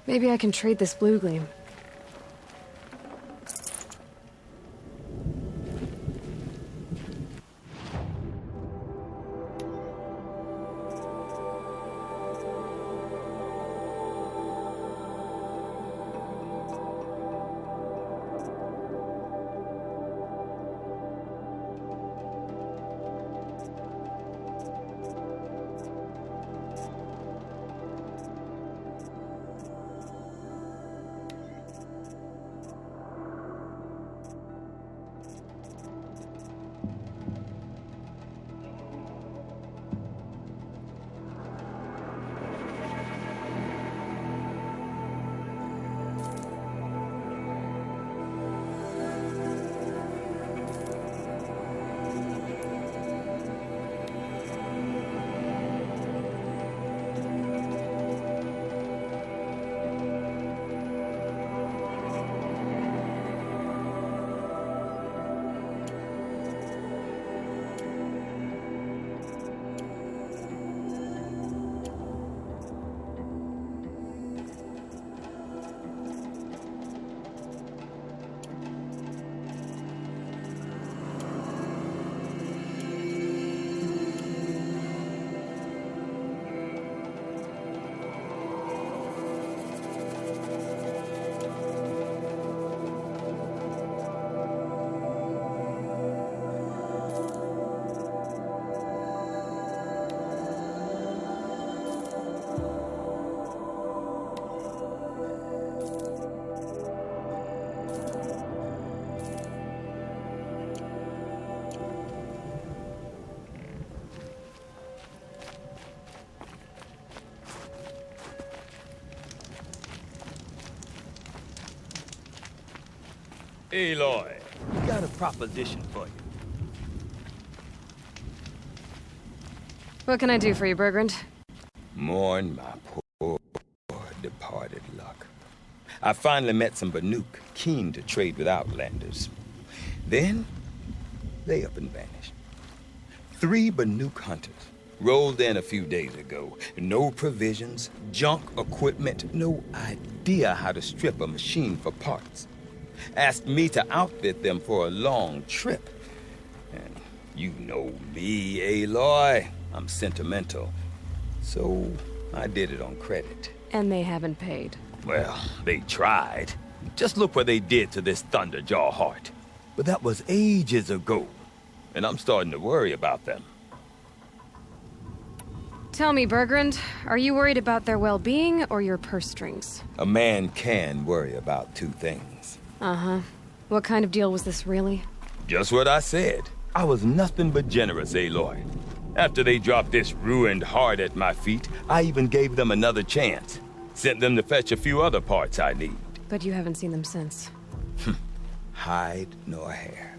Maybe I can trade this blue gleam. Aloy, we got a proposition for you. What can I do for you, Bergrand? Mourn my poor departed luck. I finally met some Banuk, keen to trade with Outlanders. Then, they up and vanished. 3 Banuk hunters rolled in a few days ago. No provisions, junk equipment, no idea how to strip a machine for parts. Asked me to outfit them for a long trip. And you know me, Aloy. I'm sentimental. So I did it on credit. And they haven't paid. Well, they tried. Just look what they did to this Thunderjaw heart. But that was ages ago. And I'm starting to worry about them. Tell me, Bergrand, are you worried about their well-being or your purse strings? A man can worry about 2 things. Uh-huh. What kind of deal was this, really? Just what I said. I was nothing but generous, Aloy. After they dropped this ruined heart at my feet, I even gave them another chance. Sent them to fetch a few other parts I need. But you haven't seen them since. Hide nor hair.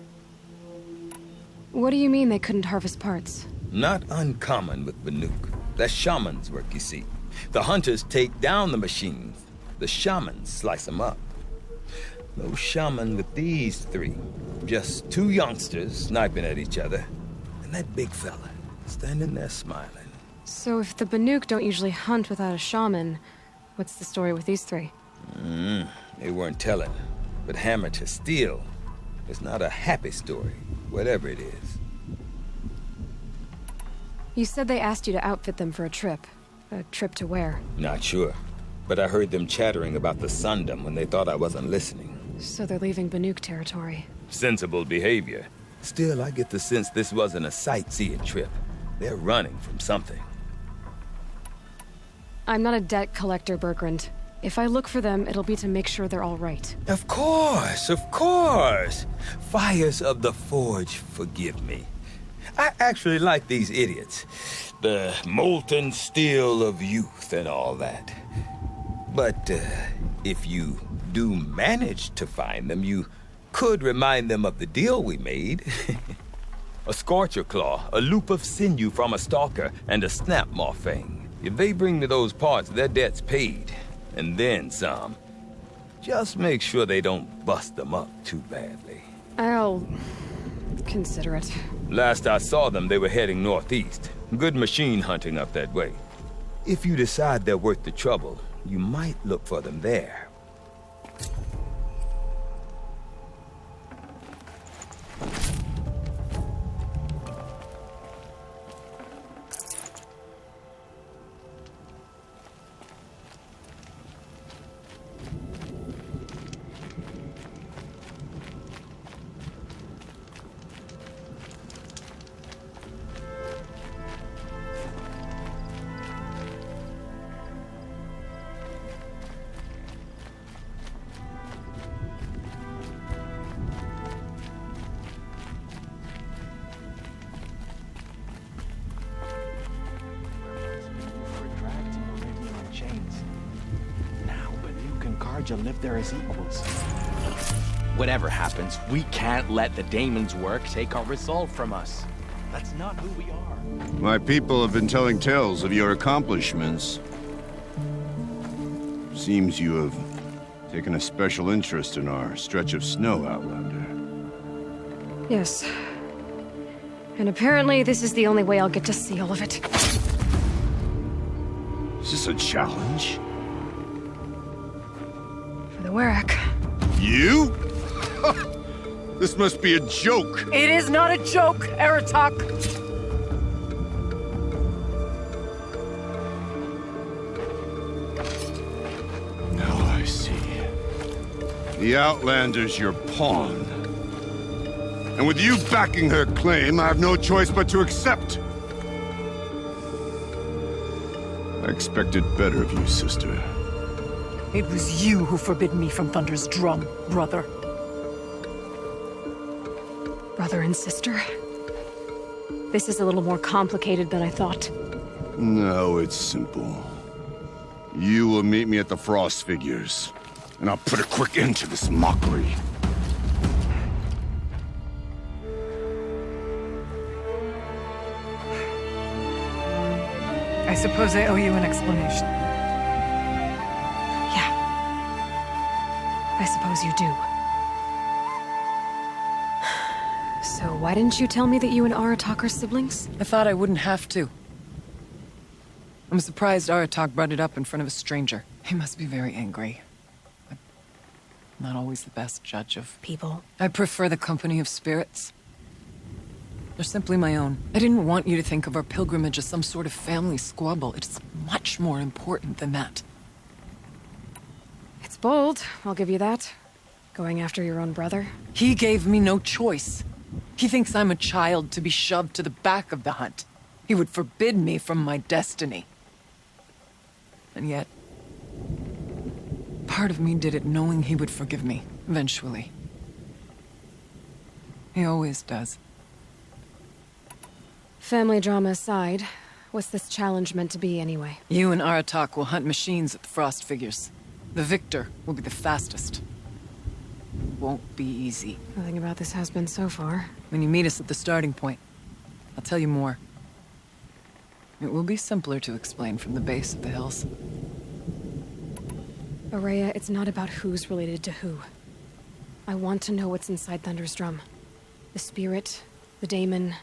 What do you mean they couldn't harvest parts? Not uncommon with Banuk. That's shaman's work, you see. The hunters take down the machines. The shamans slice them up. No shaman with these 3. Just 2 youngsters sniping at each other. And that big fella standing there smiling. So if the Banuk don't usually hunt without a shaman, what's the story with these 3? They weren't telling. But hammer to steel is not a happy story, whatever it is. You said they asked you to outfit them for a trip. A trip to where? Not sure. But I heard them chattering about the Sundom when they thought I wasn't listening. So they're leaving Banuk territory. Sensible behavior. Still, I get the sense this wasn't a sightseeing trip. They're running from something. I'm not a debt collector, Bergrand. If I look for them, it'll be to make sure they're all right. Of course, of course. Fires of the Forge, forgive me. I actually like these idiots. The molten steel of youth and all that. But if you do manage to find them, you could remind them of the deal we made. A scorcher claw, a loop of sinew from a stalker, and a snapmaw fang. If they bring me those parts, their debt's paid. And then some. Just make sure they don't bust them up too badly. I'll consider it. Last I saw them, they were heading northeast. Good machine hunting up that way. If you decide they're worth the trouble, you might look for them there. Live there as equals. Whatever happens, we can't let the Daemon's work take our resolve from us. That's not who we are. My people have been telling tales of your accomplishments. Seems you have taken a special interest in our stretch of snow, Outlander. Yes. And apparently this is the only way I'll get to see all of it. Is this a challenge? The Werak. You? This must be a joke. It is not a joke, Aratak. Now I see. The Outlander's your pawn. And with you backing her claim, I have no choice but to accept. I expected better of you, sister. It was you who forbid me from Thunder's drum, brother. Brother and sister? This is a little more complicated than I thought. No, it's simple. You will meet me at the Frost Figures, and I'll put a quick end to this mockery. suppose I owe you an explanation. Yeah. I suppose you do. So why didn't you tell me that you and Aratak are siblings? I thought I wouldn't have to. I'm surprised Aratak brought it up in front of a stranger. He must be very angry. I'm not always the best judge of people. I prefer the company of spirits. They're simply my own. I didn't want you to think of our pilgrimage as some sort of family squabble. It's much more important than that. It's bold, I'll give you that. Going after your own brother. He gave me no choice. He thinks I'm a child to be shoved to the back of the hunt. He would forbid me from my destiny. And yet, part of me did it knowing he would forgive me, eventually. He always does. Family drama aside, what's this challenge meant to be anyway? You and Aratak will hunt machines at the Frost Figures. The victor will be the fastest. It won't be easy. Nothing about this has been so far. When you meet us at the starting point, I'll tell you more. It will be simpler to explain from the base of the hills. Aurea, it's not about who's related to who. I want to know what's inside Thunder's drum. The spirit, the daemon,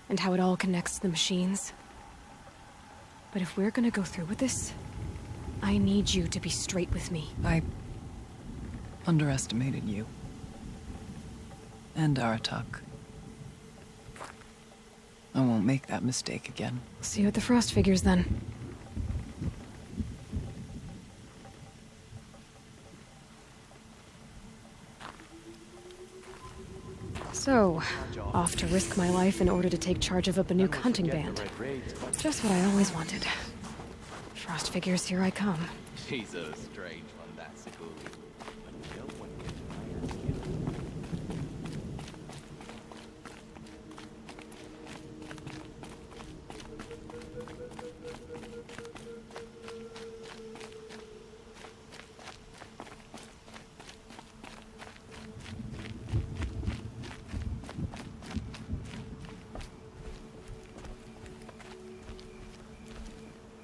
and how it all connects to the machines. But if we're gonna go through with this, I need you to be straight with me. I underestimated you. And Aratak. I won't make that mistake again. See you at the Frost Figures, then. So, off to risk my life in order to take charge of a Banuk hunting band. Just what I always wanted. Frost Figures, here I come. She's a strange one, that's a good. But no one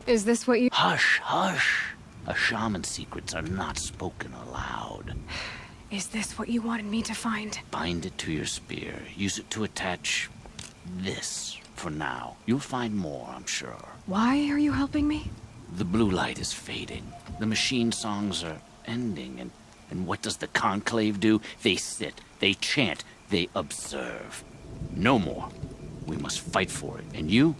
Is this what you— Hush, hush. A shaman's secrets are not spoken aloud. Is this what you wanted me to find? Bind it to your spear. Use it to attach this for now. You'll find more, I'm sure. Why are you helping me? The blue light is fading. The machine songs are ending, and what does the conclave do? They sit, they chant, they observe. No more. We must fight for it. And you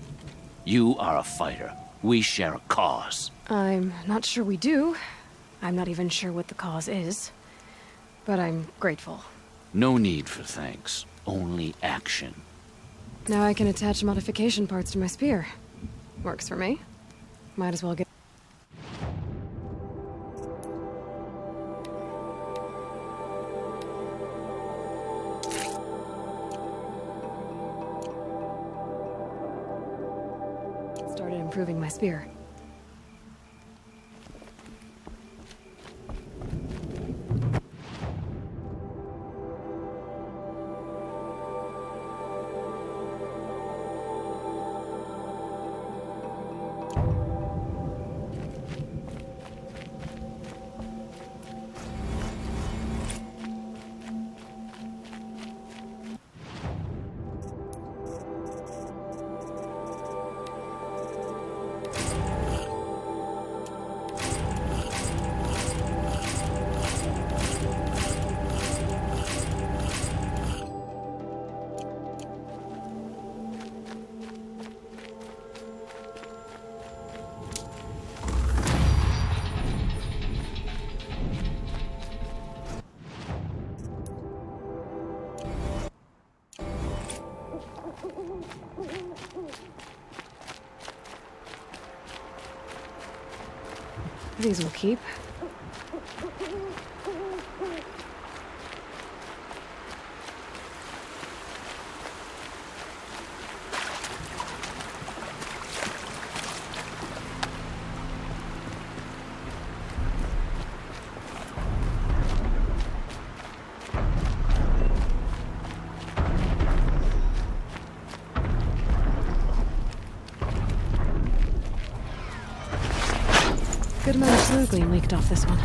are a fighter. We share a cause. I'm not sure we do. I'm not even sure what the cause is. But I'm grateful. No need for thanks. Only action. Now I can attach modification parts to my spear. Works for me. Might as well get... Started improving my spear. These will keep. smoothly leaked off this one.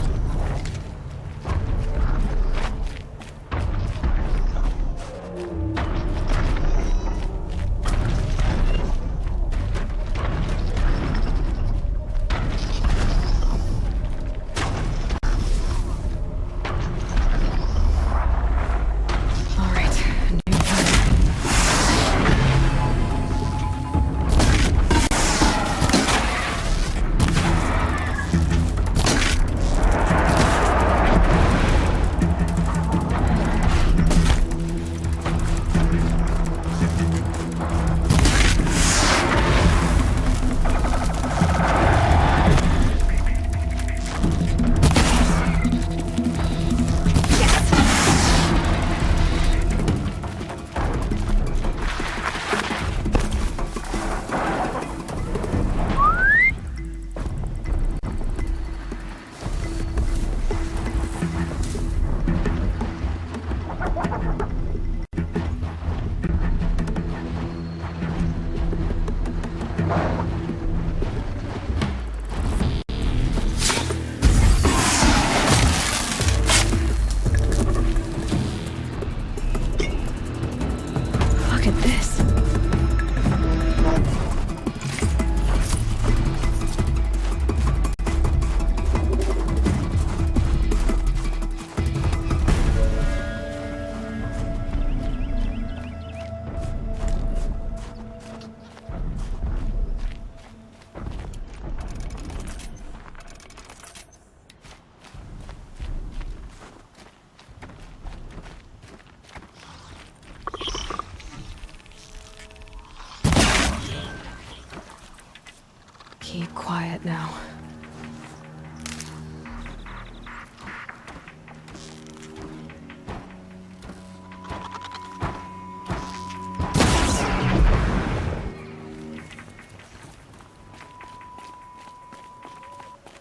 Keep quiet now.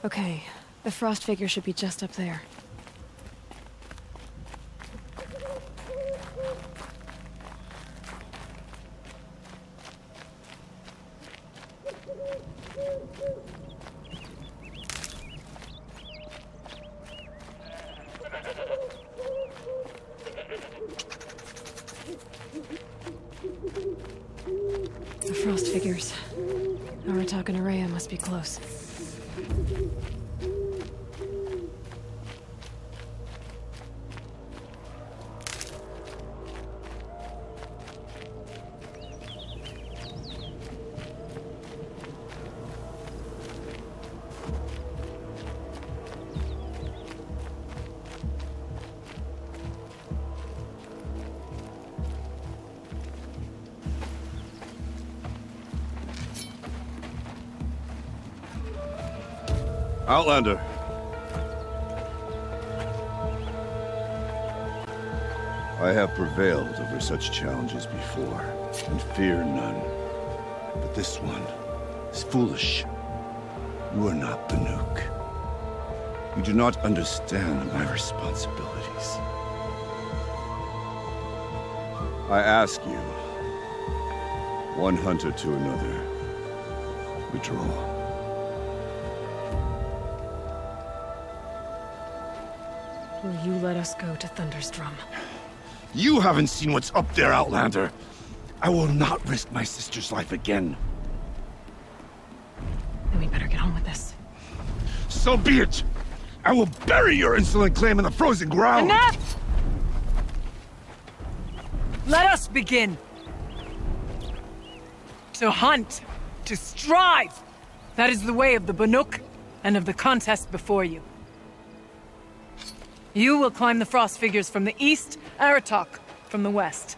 Okay, the frost figure should be just up there. The frost figures. Aratak and Araya must be close. Outlander. I have prevailed over such challenges before, and fear none. But this one is foolish. You are not Banuk. You do not understand my responsibilities. I ask you, one hunter to another, withdraw. Will you let us go to Thunder's Drum? You haven't seen what's up there, Outlander. I will not risk my sister's life again. Then we better get on with this. So be it! I will bury your insolent claim in the frozen ground! Enough! Let us begin. To hunt. To strive. That is the way of the Banuk and of the contest before you. You will climb the frost figures from the east, Aratak from the west.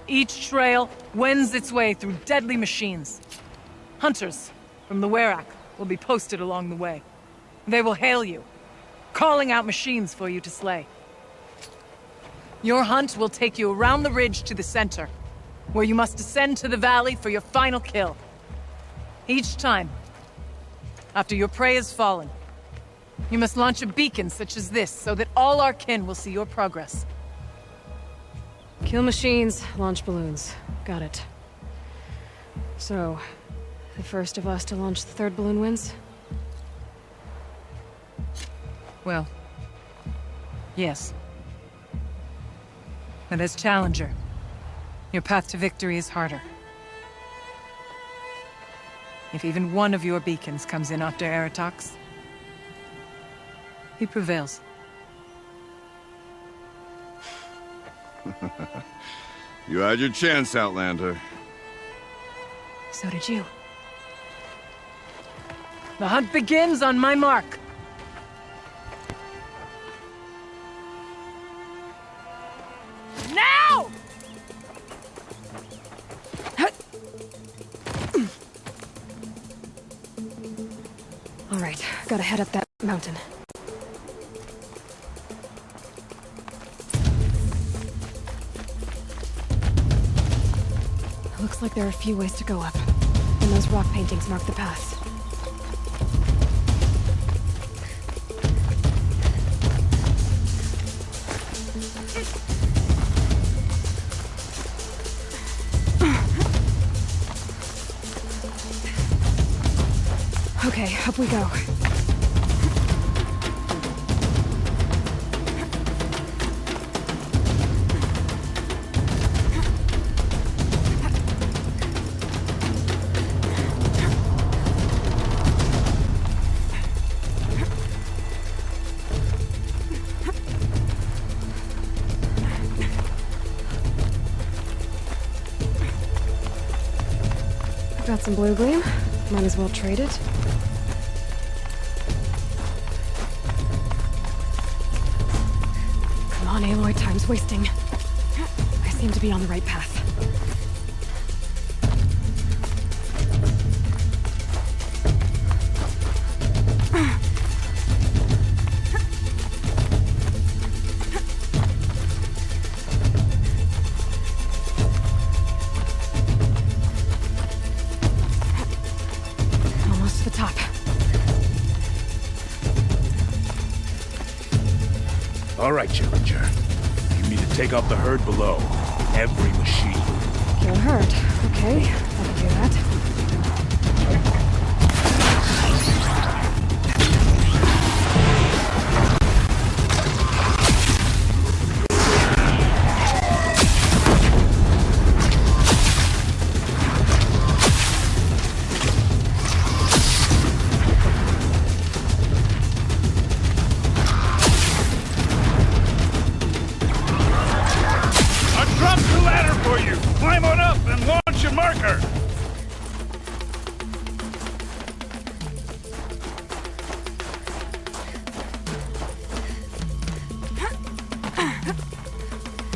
Each trail wends its way through deadly machines. Hunters from the Werak will be posted along the way. They will hail you, calling out machines for you to slay. Your hunt will take you around the ridge to the center, where you must descend to the valley for your final kill. Each time, after your prey has fallen, you must launch a beacon such as this, so that all our kin will see your progress. Kill machines, launch balloons. Got it. So, the first of us to launch the third balloon wins? Well, yes. And as Challenger, your path to victory is harder. If even one of your beacons comes in after Aratox, he prevails. You had your chance, Outlander. So did you. The hunt begins on my mark. Now! All right, gotta head up that mountain. Looks like there are a few ways to go up, and those rock paintings mark the path. Okay, up we go. Got some blue gleam. Might as well trade it. Come on, Aloy, time's wasting. I seem to be on the right path. Almost to the top. All right, Challenger. You need to take out the herd below. Every machine. Kill herd. Okay, I can do that. I dropped the ladder for you. Climb on up and launch your marker.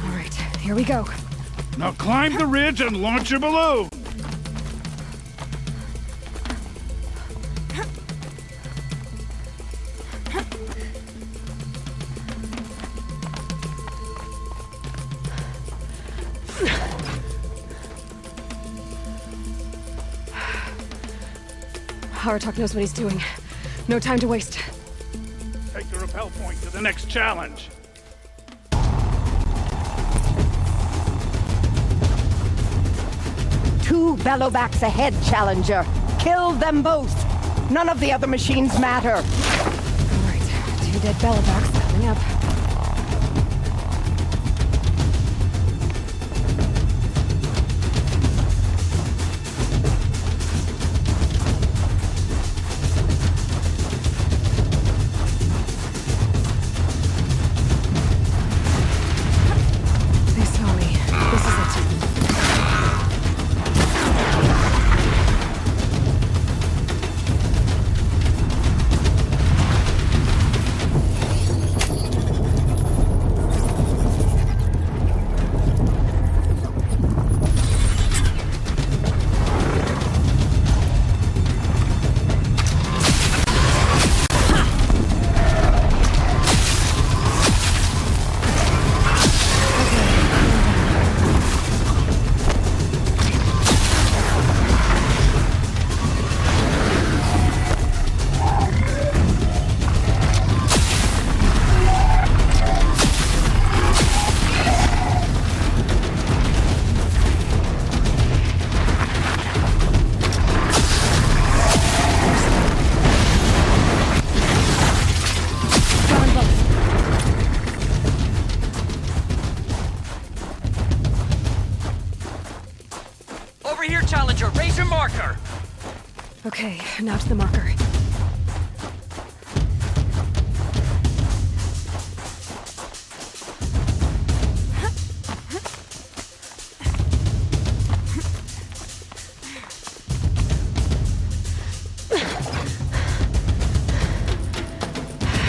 All right, here we go. Now climb the ridge and launch your balloon. Aratok knows what he's doing. No time to waste. Take the rappel point to the next challenge. Two bellowbacks ahead, Challenger. Kill them both. None of the other machines matter. All right, two dead bellowbacks coming up. They saw me. This is it. Okay, now to the marker.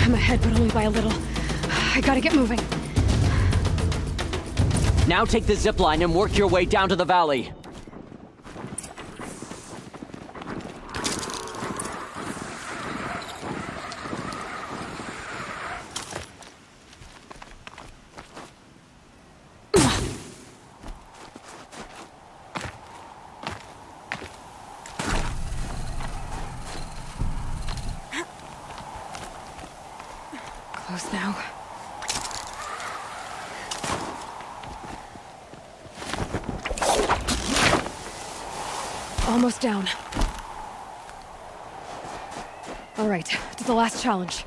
I'm ahead, but only by a little. I gotta get moving. Now take the zip line and work your way down to the valley. Close now. Almost down. All right, to the last challenge.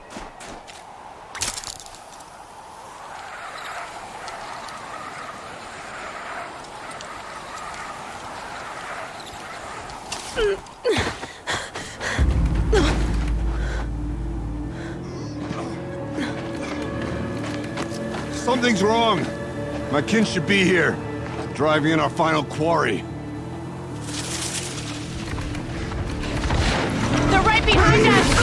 Something's wrong. My kin should be here, driving in our final quarry. They're right behind us!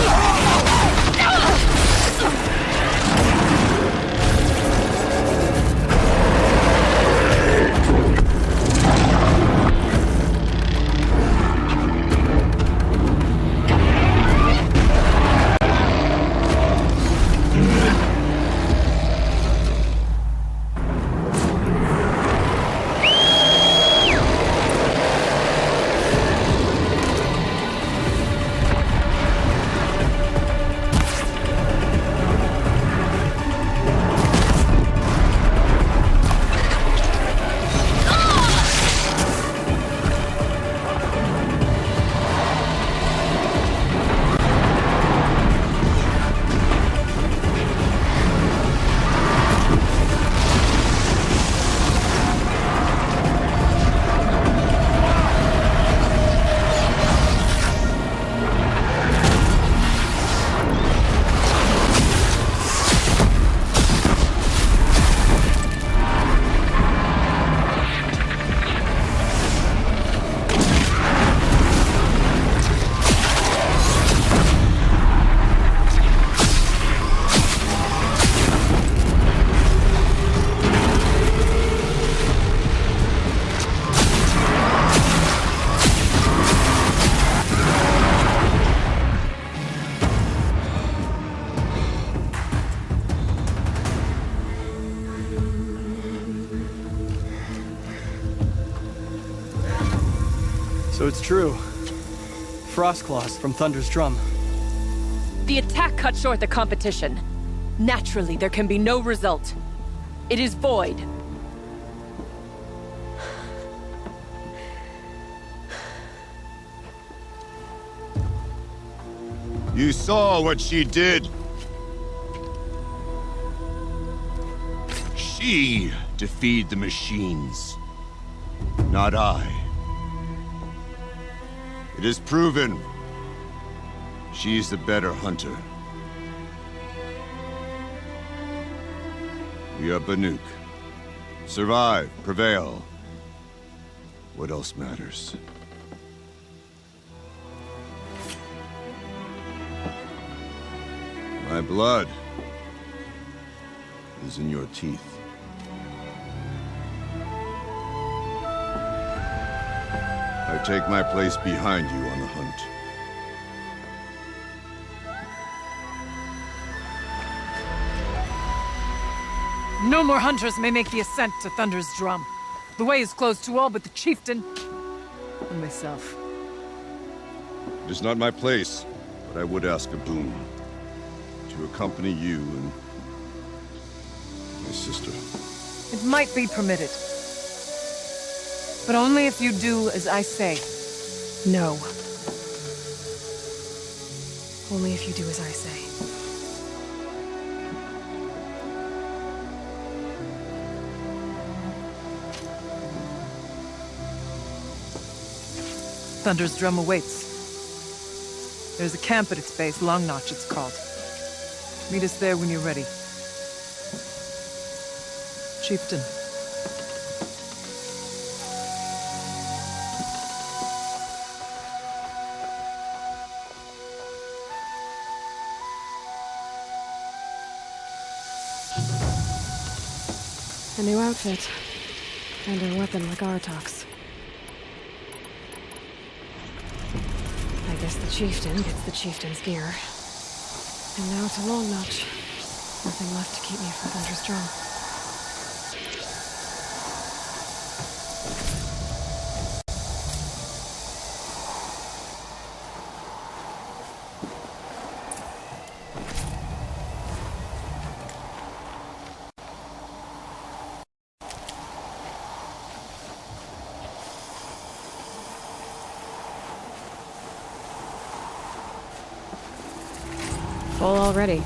So it's true. Frostclaws from Thunder's drum. The attack cut short the competition. Naturally, there can be no result. It is void. You saw what she did. She defeated the machines, not I. It is proven. She's the better hunter. We are Banuk. Survive, prevail. What else matters? My blood is in your teeth. I take my place behind you on the hunt. No more hunters may make the ascent to Thunder's drum. The way is closed to all but the chieftain and myself. It is not my place, but I would ask a boon. To accompany you and my sister. It might be permitted. But only if you do as I say. No. Only if you do as I say. Thunder's drum awaits. There's a camp at its base, Long Notch it's called. Meet us there when you're ready. Chieftain. A new outfit. And a weapon like Artok's. I guess the chieftain gets the chieftain's gear. And now to Long Notch. Nothing left to keep me from Thunderstrong. Full already.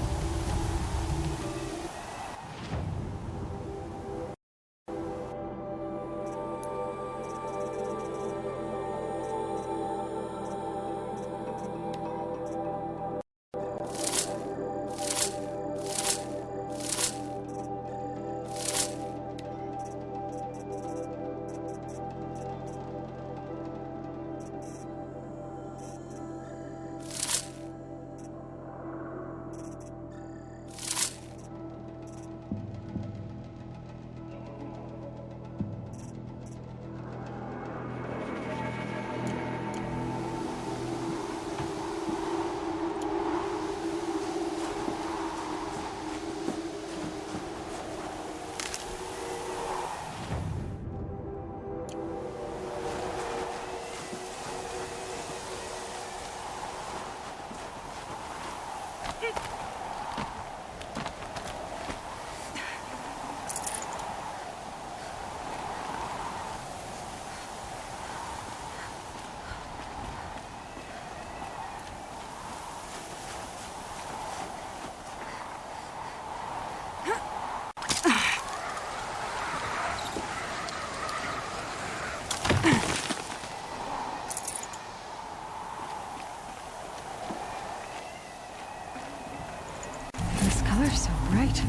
This color's so bright.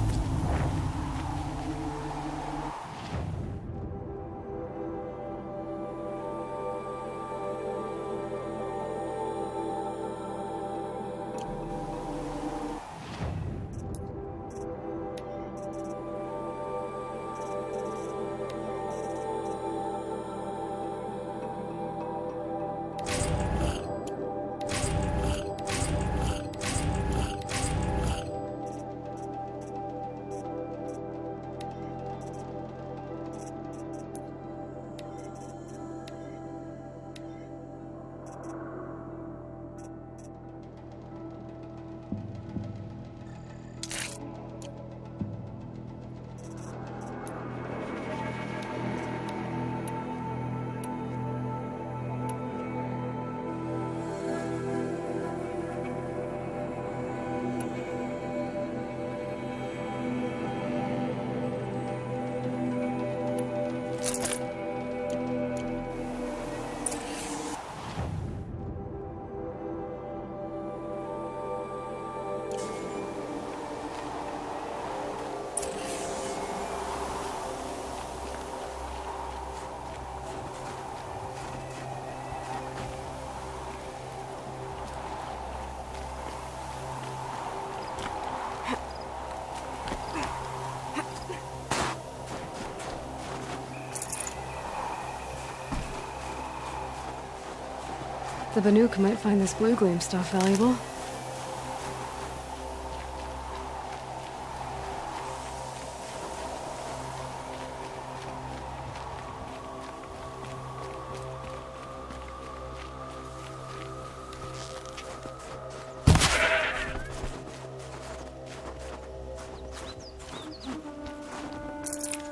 The Banuk might find this blue gleam stuff valuable.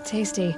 Tasty.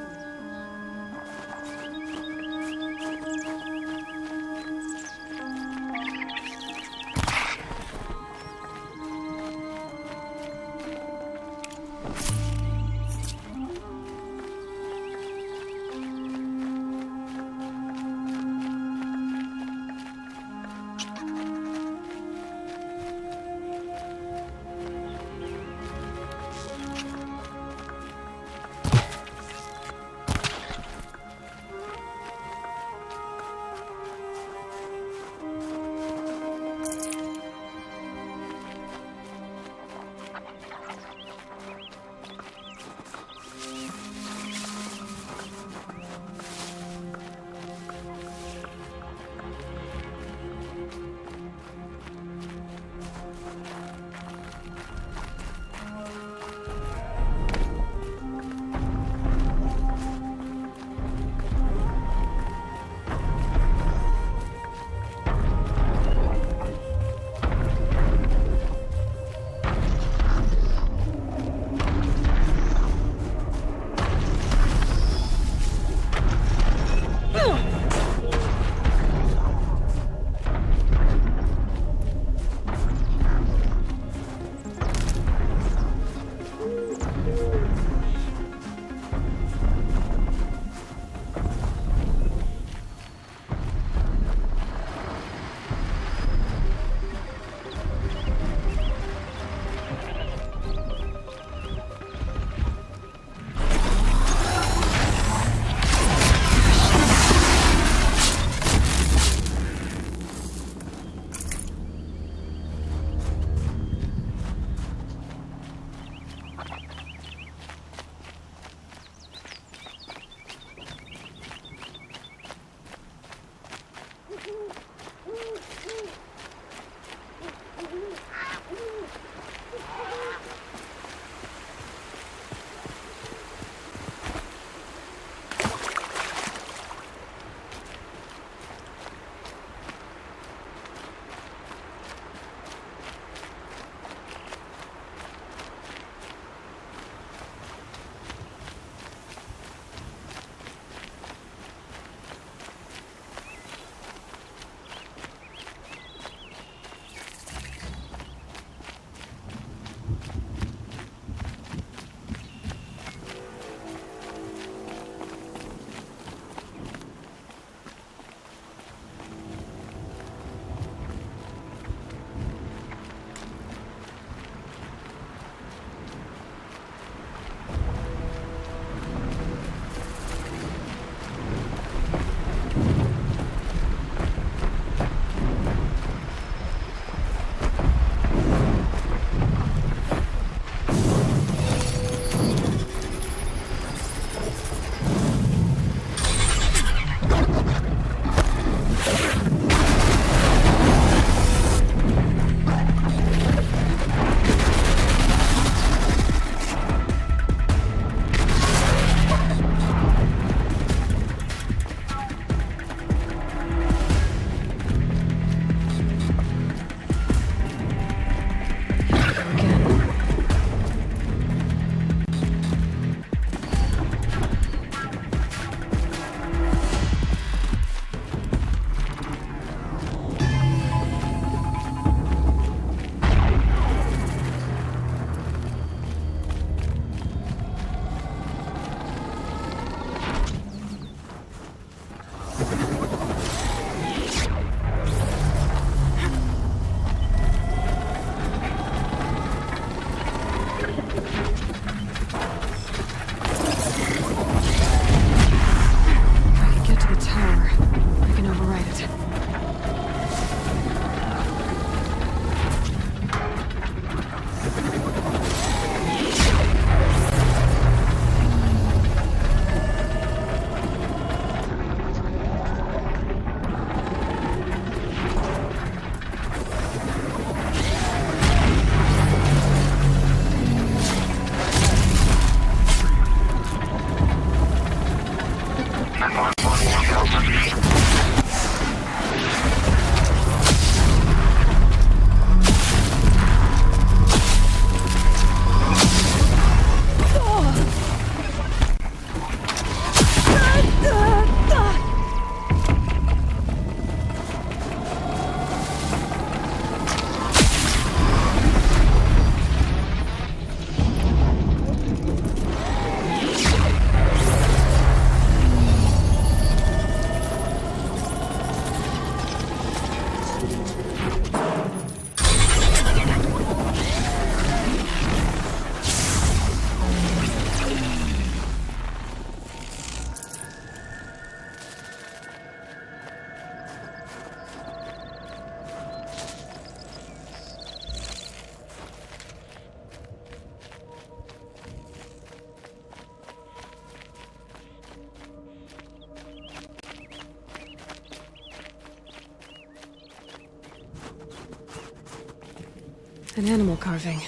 An animal carving.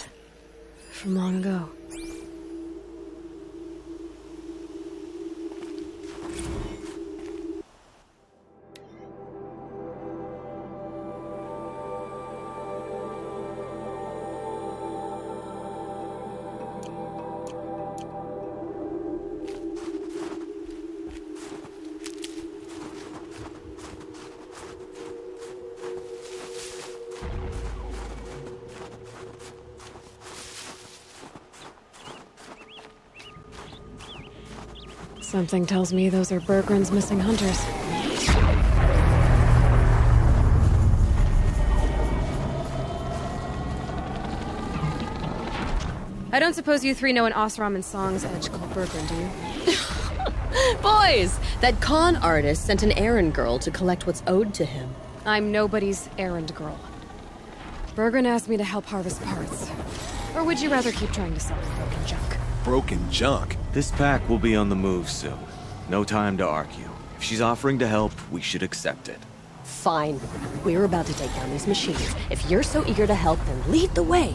From long ago. Something tells me those are Bergren's missing hunters. I don't suppose you three know an Osram and Song's edge called Bergren, do you? Boys! That con artist sent an errand girl to collect what's owed to him. I'm nobody's errand girl. Bergren asked me to help harvest parts. Or would you rather keep trying to sell me broken junk? Broken junk? This pack will be on the move soon. No time to argue. If she's offering to help, we should accept it. Fine. We're about to take down these machines. If you're so eager to help, then lead the way.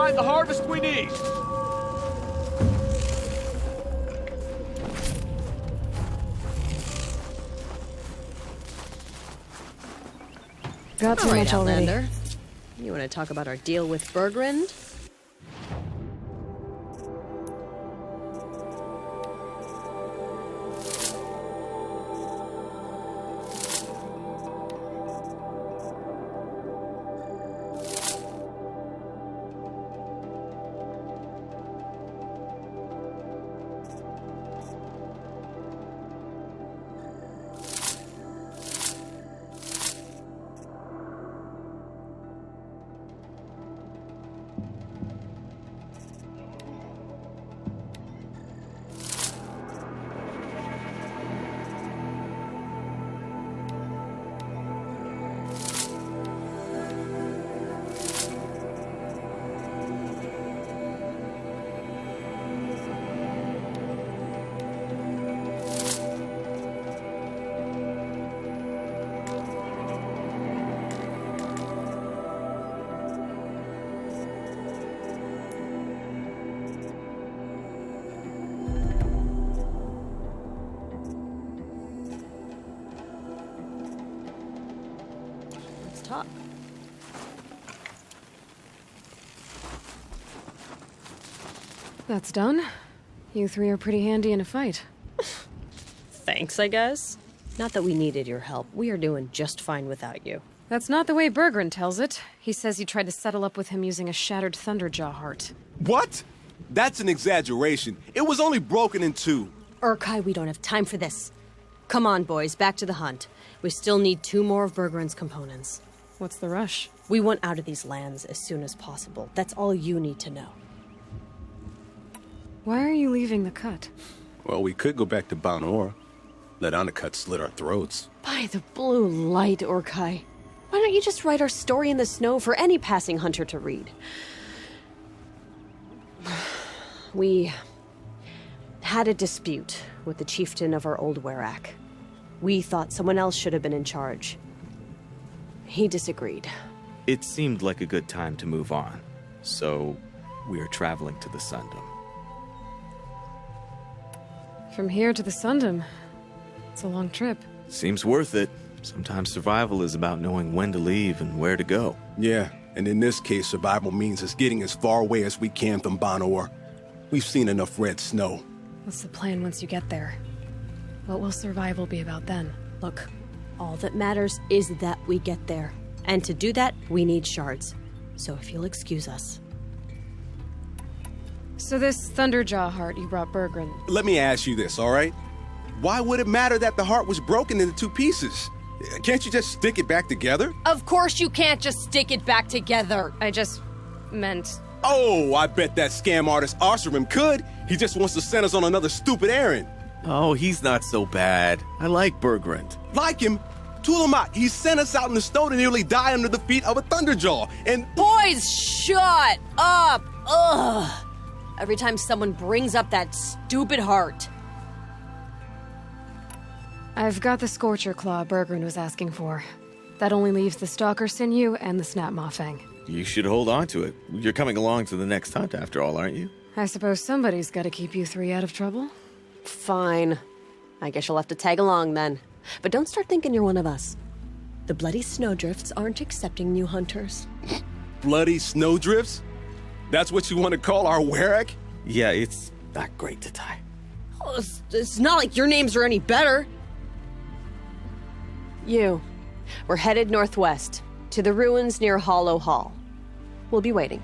The harvest we need! Got too much already. Outlander. You want to talk about our deal with Bergren? Talk. That's done. You three are pretty handy in a fight. Thanks, I guess. Not that we needed your help. We are doing just fine without you. That's not the way Bergren tells it. He says you tried to settle up with him using a shattered Thunderjaw heart. What? That's an exaggeration. It was only broken in two. Urkai, we don't have time for this. Come on, boys, back to the hunt. We still need 2 more of Bergren's components. What's the rush? We want out of these lands as soon as possible. That's all you need to know. Why are you leaving the cut? Well, we could go back to Banor. Let Undercut slit our throats. By the blue light, Orkai. Why don't you just write our story in the snow for any passing hunter to read? We had a dispute with the chieftain of our old Werak. We thought someone else should have been in charge. He disagreed. It seemed like a good time to move on, so we are traveling to the Sundom. From here to the Sundom. It's a long trip. Seems worth it. Sometimes survival is about knowing when to leave and where to go. Yeah, and in this case, survival means us getting as far away as we can from Banor. We've seen enough red snow. What's the plan once you get there? What will survival be about then? Look, all that matters is that we get there. And to do that, we need shards. So if you'll excuse us. So this Thunderjaw heart you brought Bergren. Let me ask you this, all right? Why would it matter that the heart was broken into 2 pieces? Can't you just stick it back together? Of course you can't just stick it back together. I just meant... Oh, I bet that scam artist Arsarim could. He just wants to send us on another stupid errand. Oh, he's not so bad. I like Bergrand. Like him? Tulamat, he sent us out in the snow to nearly die under the feet of a Thunderjaw, and... Boys, shut up! Ugh! Every time someone brings up that stupid heart. I've got the Scorcher Claw Bergren was asking for. That only leaves the Stalker Sinew and the Snap Maw Fang. You should hold on to it. You're coming along to the next hunt after all, aren't you? I suppose somebody's gotta keep you 3 out of trouble. Fine. I guess you'll have to tag along then. But don't start thinking you're one of us. The Bloody Snowdrifts aren't accepting new hunters. Bloody Snowdrifts? That's what you want to call our Werak? Yeah, it's not great to tie. Oh, it's not like your names are any better. We're headed northwest, to the ruins near Hollow Hall. We'll be waiting.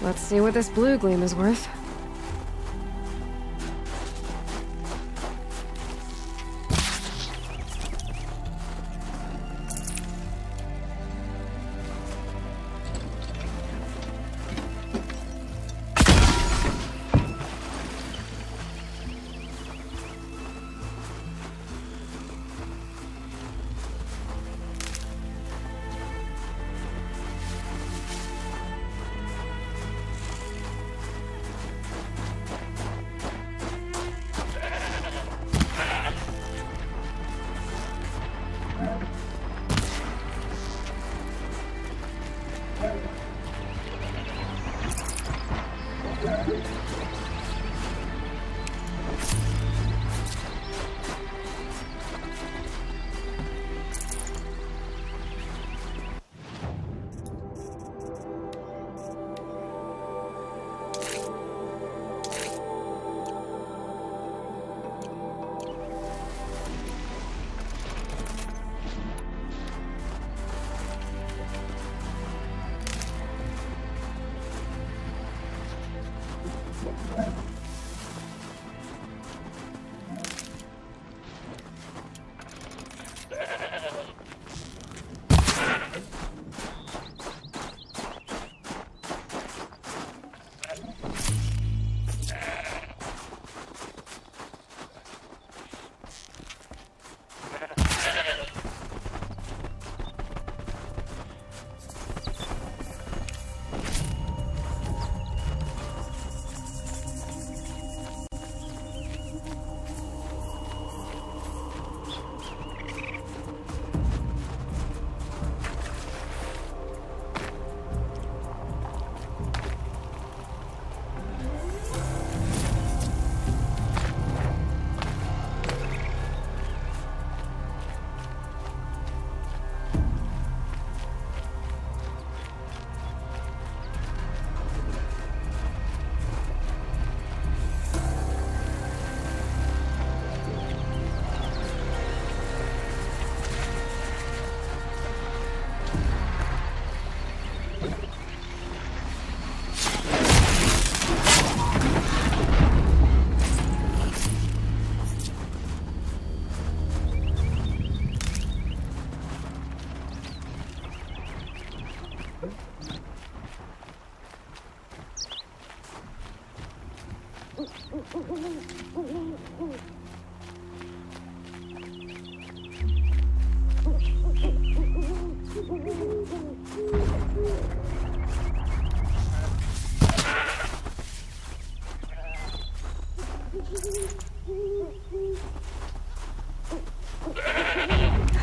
Let's see what this blue gleam is worth.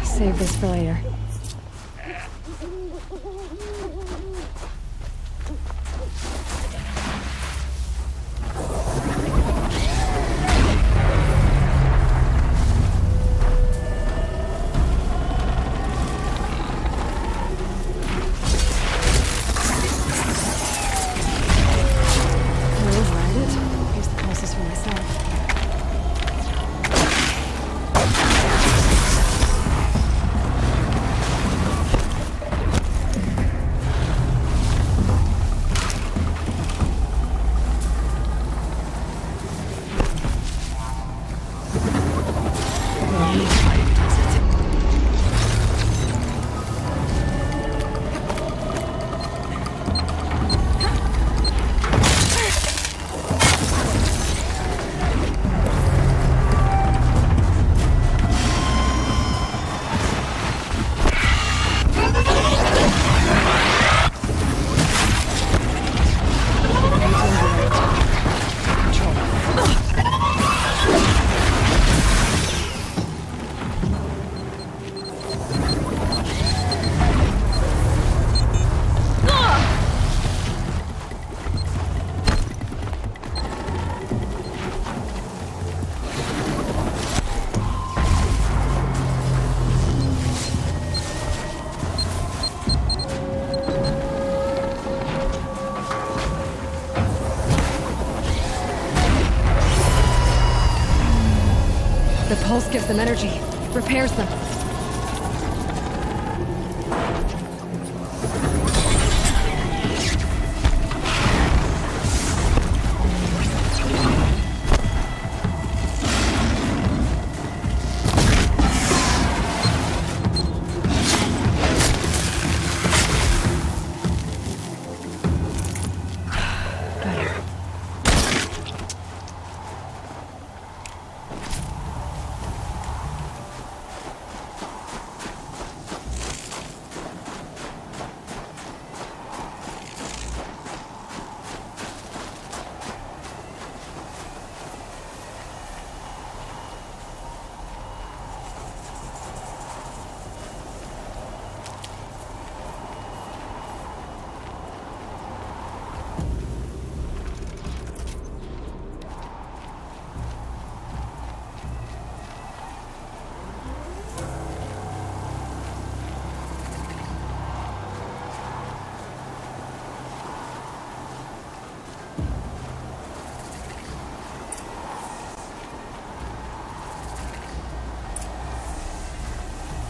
Save this for later. Here's the closest for myself. The pulse gives them energy, repairs them.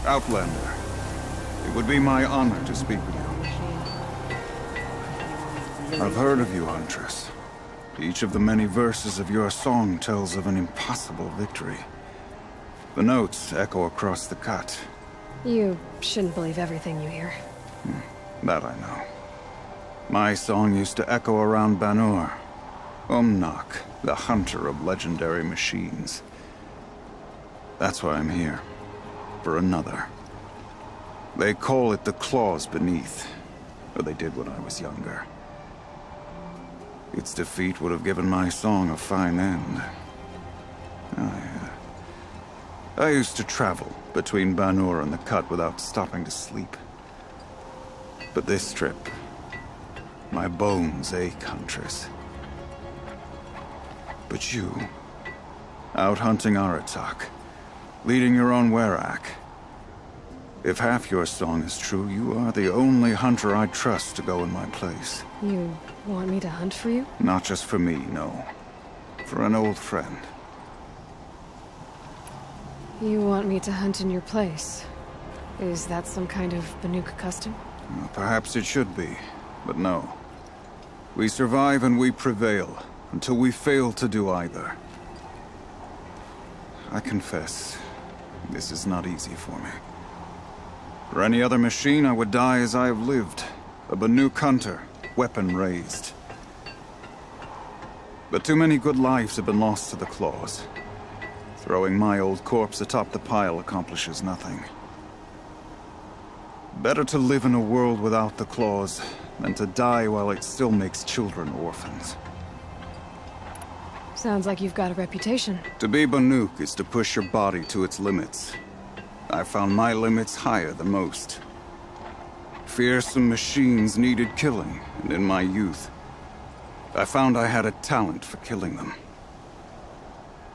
Outlander, it would be my honor to speak with you. I've heard of you, Huntress. Each of the many verses of your song tells of an impossible victory. The notes echo across the cut. You shouldn't believe everything you hear. That I know. My song used to echo around Banur. Umnak, the hunter of legendary machines. That's why I'm here. For another. They call it the claws beneath, or they did when I was younger. Its defeat would have given my song a fine end. I used to travel between Banur and the Cut without stopping to sleep. But this trip, my bones ache, Huntress. But you, out hunting Aratak, leading your own Werak. If half your song is true, you are the only hunter I trust to go in my place. You want me to hunt for you? Not just for me, no. For an old friend. You want me to hunt in your place? Is that some kind of Banuk custom? Well, perhaps it should be, but no. We survive and we prevail, until we fail to do either. I confess, this is not easy for me. For any other machine, I would die as I have lived. A Banuk hunter, weapon raised. But too many good lives have been lost to the claws. Throwing my old corpse atop the pile accomplishes nothing. Better to live in a world without the claws than to die while it still makes children orphans. Sounds like you've got a reputation. To be Banuk is to push your body to its limits. I found my limits higher than most. Fearsome machines needed killing, and in my youth, I found I had a talent for killing them.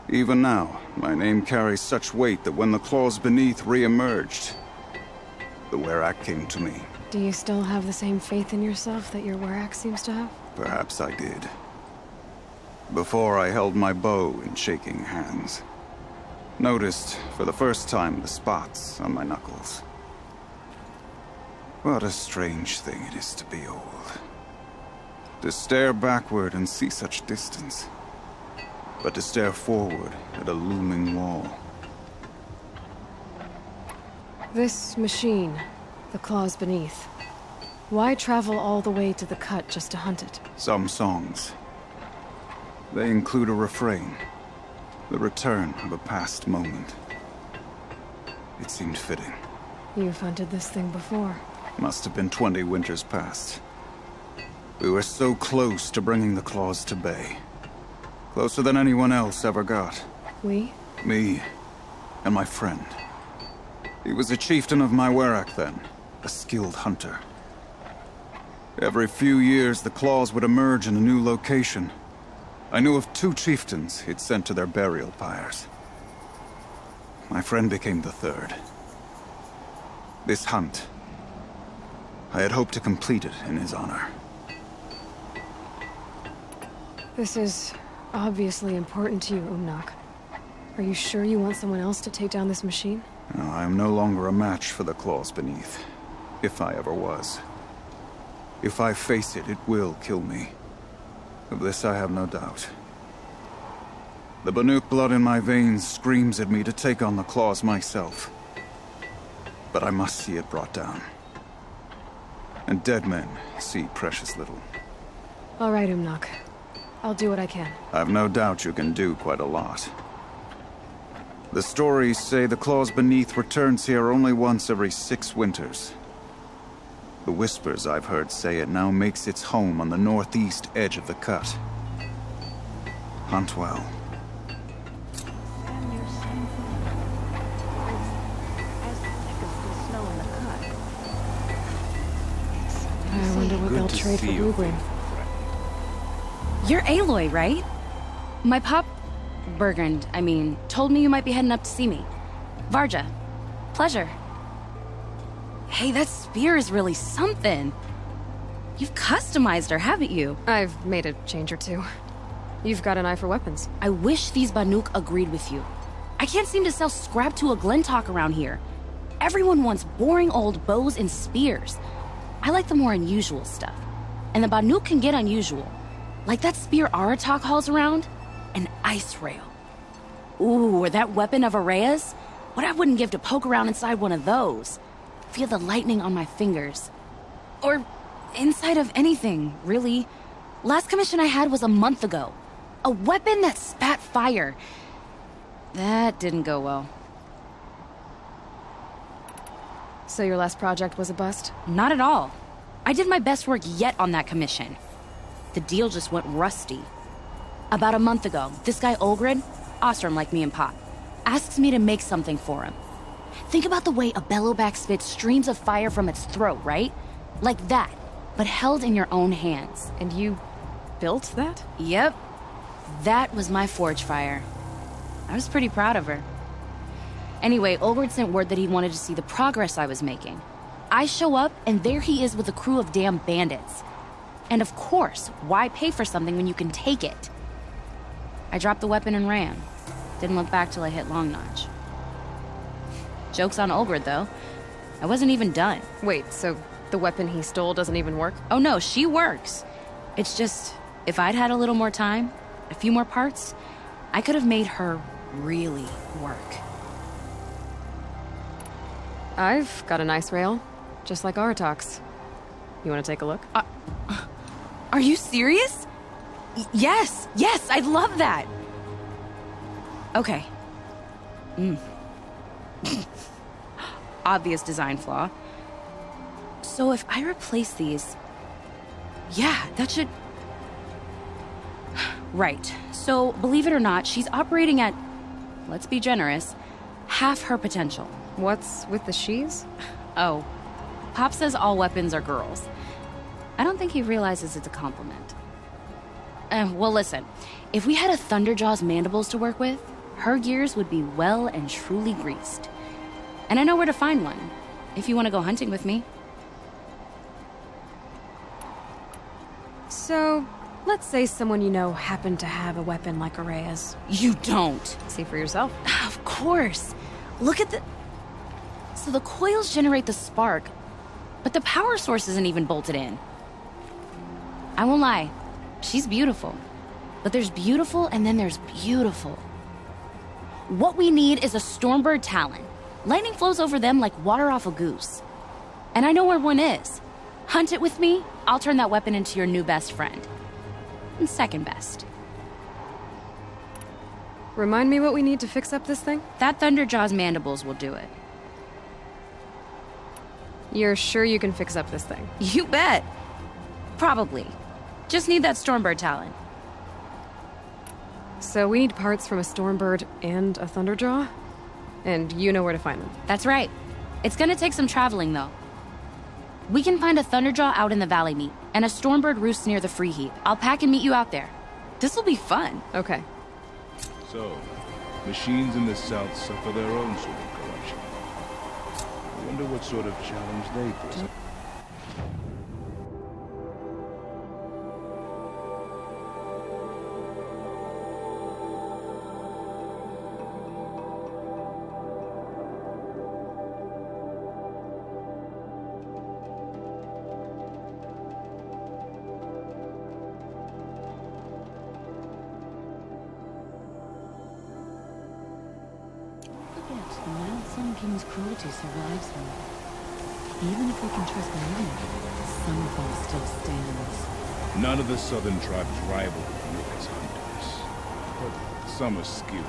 Even now, my name carries such weight that when the claws beneath re-emerged, the Werak came to me. Do you still have the same faith in yourself that your Werak seems to have? Perhaps I did. Before I held my bow in shaking hands. Noticed, for the first time, the spots on my knuckles. What a strange thing it is to be old. To stare backward and see such distance. But to stare forward at a looming wall. This machine, the claws beneath. Why travel all the way to the cut just to hunt it? Some songs. They include a refrain. The return of a past moment. It seemed fitting. You've hunted this thing before. Must have been 20 winters past. We were so close to bringing the claws to bay. Closer than anyone else ever got. We? Me and my friend. He was a chieftain of my Werak then, a skilled hunter. Every few years, the claws would emerge in a new location. I knew of 2 chieftains he'd sent to their burial pyres. My friend became the 3rd. This hunt, I had hoped to complete it in his honor. This is obviously important to you, Umnak. Are you sure you want someone else to take down this machine? No, I am no longer a match for the claws beneath, if I ever was. If I face it, it will kill me. Of this I have no doubt. The Banuk blood in my veins screams at me to take on the claws myself. But I must see it brought down. And dead men see precious little. All right, Umnak. I'll do what I can. I've no doubt you can do quite a lot. The stories say the claws beneath returns here only once every 6 winters. The whispers I've heard say it now makes its home on the northeast edge of the cut. Hunt well. I wonder what they'll trade for blue-green. You're Aloy, right? My pop... Bergrand, I mean, told me you might be heading up to see me. Varja. Pleasure. Hey, that spear is really something. You've customized her, haven't you? I've made a change or two. You've got an eye for weapons. I wish these Banuk agreed with you. I can't seem to sell scrap to a Glentalk around here. Everyone wants boring old bows and spears. I like the more unusual stuff. And the Banuk can get unusual. Like that spear Aratak hauls around. An ice rail. Ooh, or that weapon of Araya's? What I wouldn't give to poke around inside one of those. Feel the lightning on my fingers. Or inside of anything, really. Last commission I had was a month ago. A weapon that spat fire. That didn't go well. So your last project was a bust? Not at all. I did my best work yet on that commission. The deal just went rusty. About a month ago, this guy Olgrid, Ostrom like me and Pop, asks me to make something for him. Think about the way a bellowback spits streams of fire from its throat, right? Like that, but held in your own hands. And you built that? Yep. That was my forge fire. I was pretty proud of her. Anyway, Olgrid sent word that he wanted to see the progress I was making. I show up, and there he is with a crew of damn bandits. And of course, why pay for something when you can take it? I dropped the weapon and ran. Didn't look back till I hit Long Notch. Joke's on Olgrid, though. I wasn't even done. Wait, so the weapon he stole doesn't even work? Oh no, she works. It's just, if I'd had a little more time, a few more parts, I could have made her really work. I've got a nice rail, just like Aratak's. You want to take a look? Are you serious? Yes! Yes, I'd love that! Okay. Obvious design flaw. So if I replace these... Yeah, that should... Right. So, believe it or not, she's operating at, let's be generous, half her potential. What's with the she's? Oh, Pop says all weapons are girls. I don't think he realizes it's a compliment. Well, listen. If we had a Thunderjaw's mandibles to work with, her gears would be well and truly greased. And I know where to find one, if you want to go hunting with me. So, let's say someone you know happened to have a weapon like Araya's. You don't. See for yourself. Of course. Look at the... So the coils generate the spark, but the power source isn't even bolted in. I won't lie. She's beautiful. But there's beautiful and then there's beautiful. What we need is a Stormbird Talon. Lightning flows over them like water off a goose. And I know where one is. Hunt it with me, I'll turn that weapon into your new best friend. And second best. Remind me what we need to fix up this thing? That Thunderjaw's mandibles will do it. You're sure you can fix up this thing? You bet. Probably. Just need that Stormbird Talon. So we need parts from a Stormbird and a Thunderjaw? And you know where to find them? That's right. It's gonna take some traveling, though. We can find a Thunderjaw out in the Valley Meet, and a Stormbird roost near the Free Heap. I'll pack and meet you out there. This'll be fun. Okay. So, machines in the South suffer their own sort of corruption. I wonder what sort of challenge they present. The mad Sun King's cruelty survives him. Even if we can trust many, some of them still stands. None of the southern tribes rival you as hunters, but some are skilled.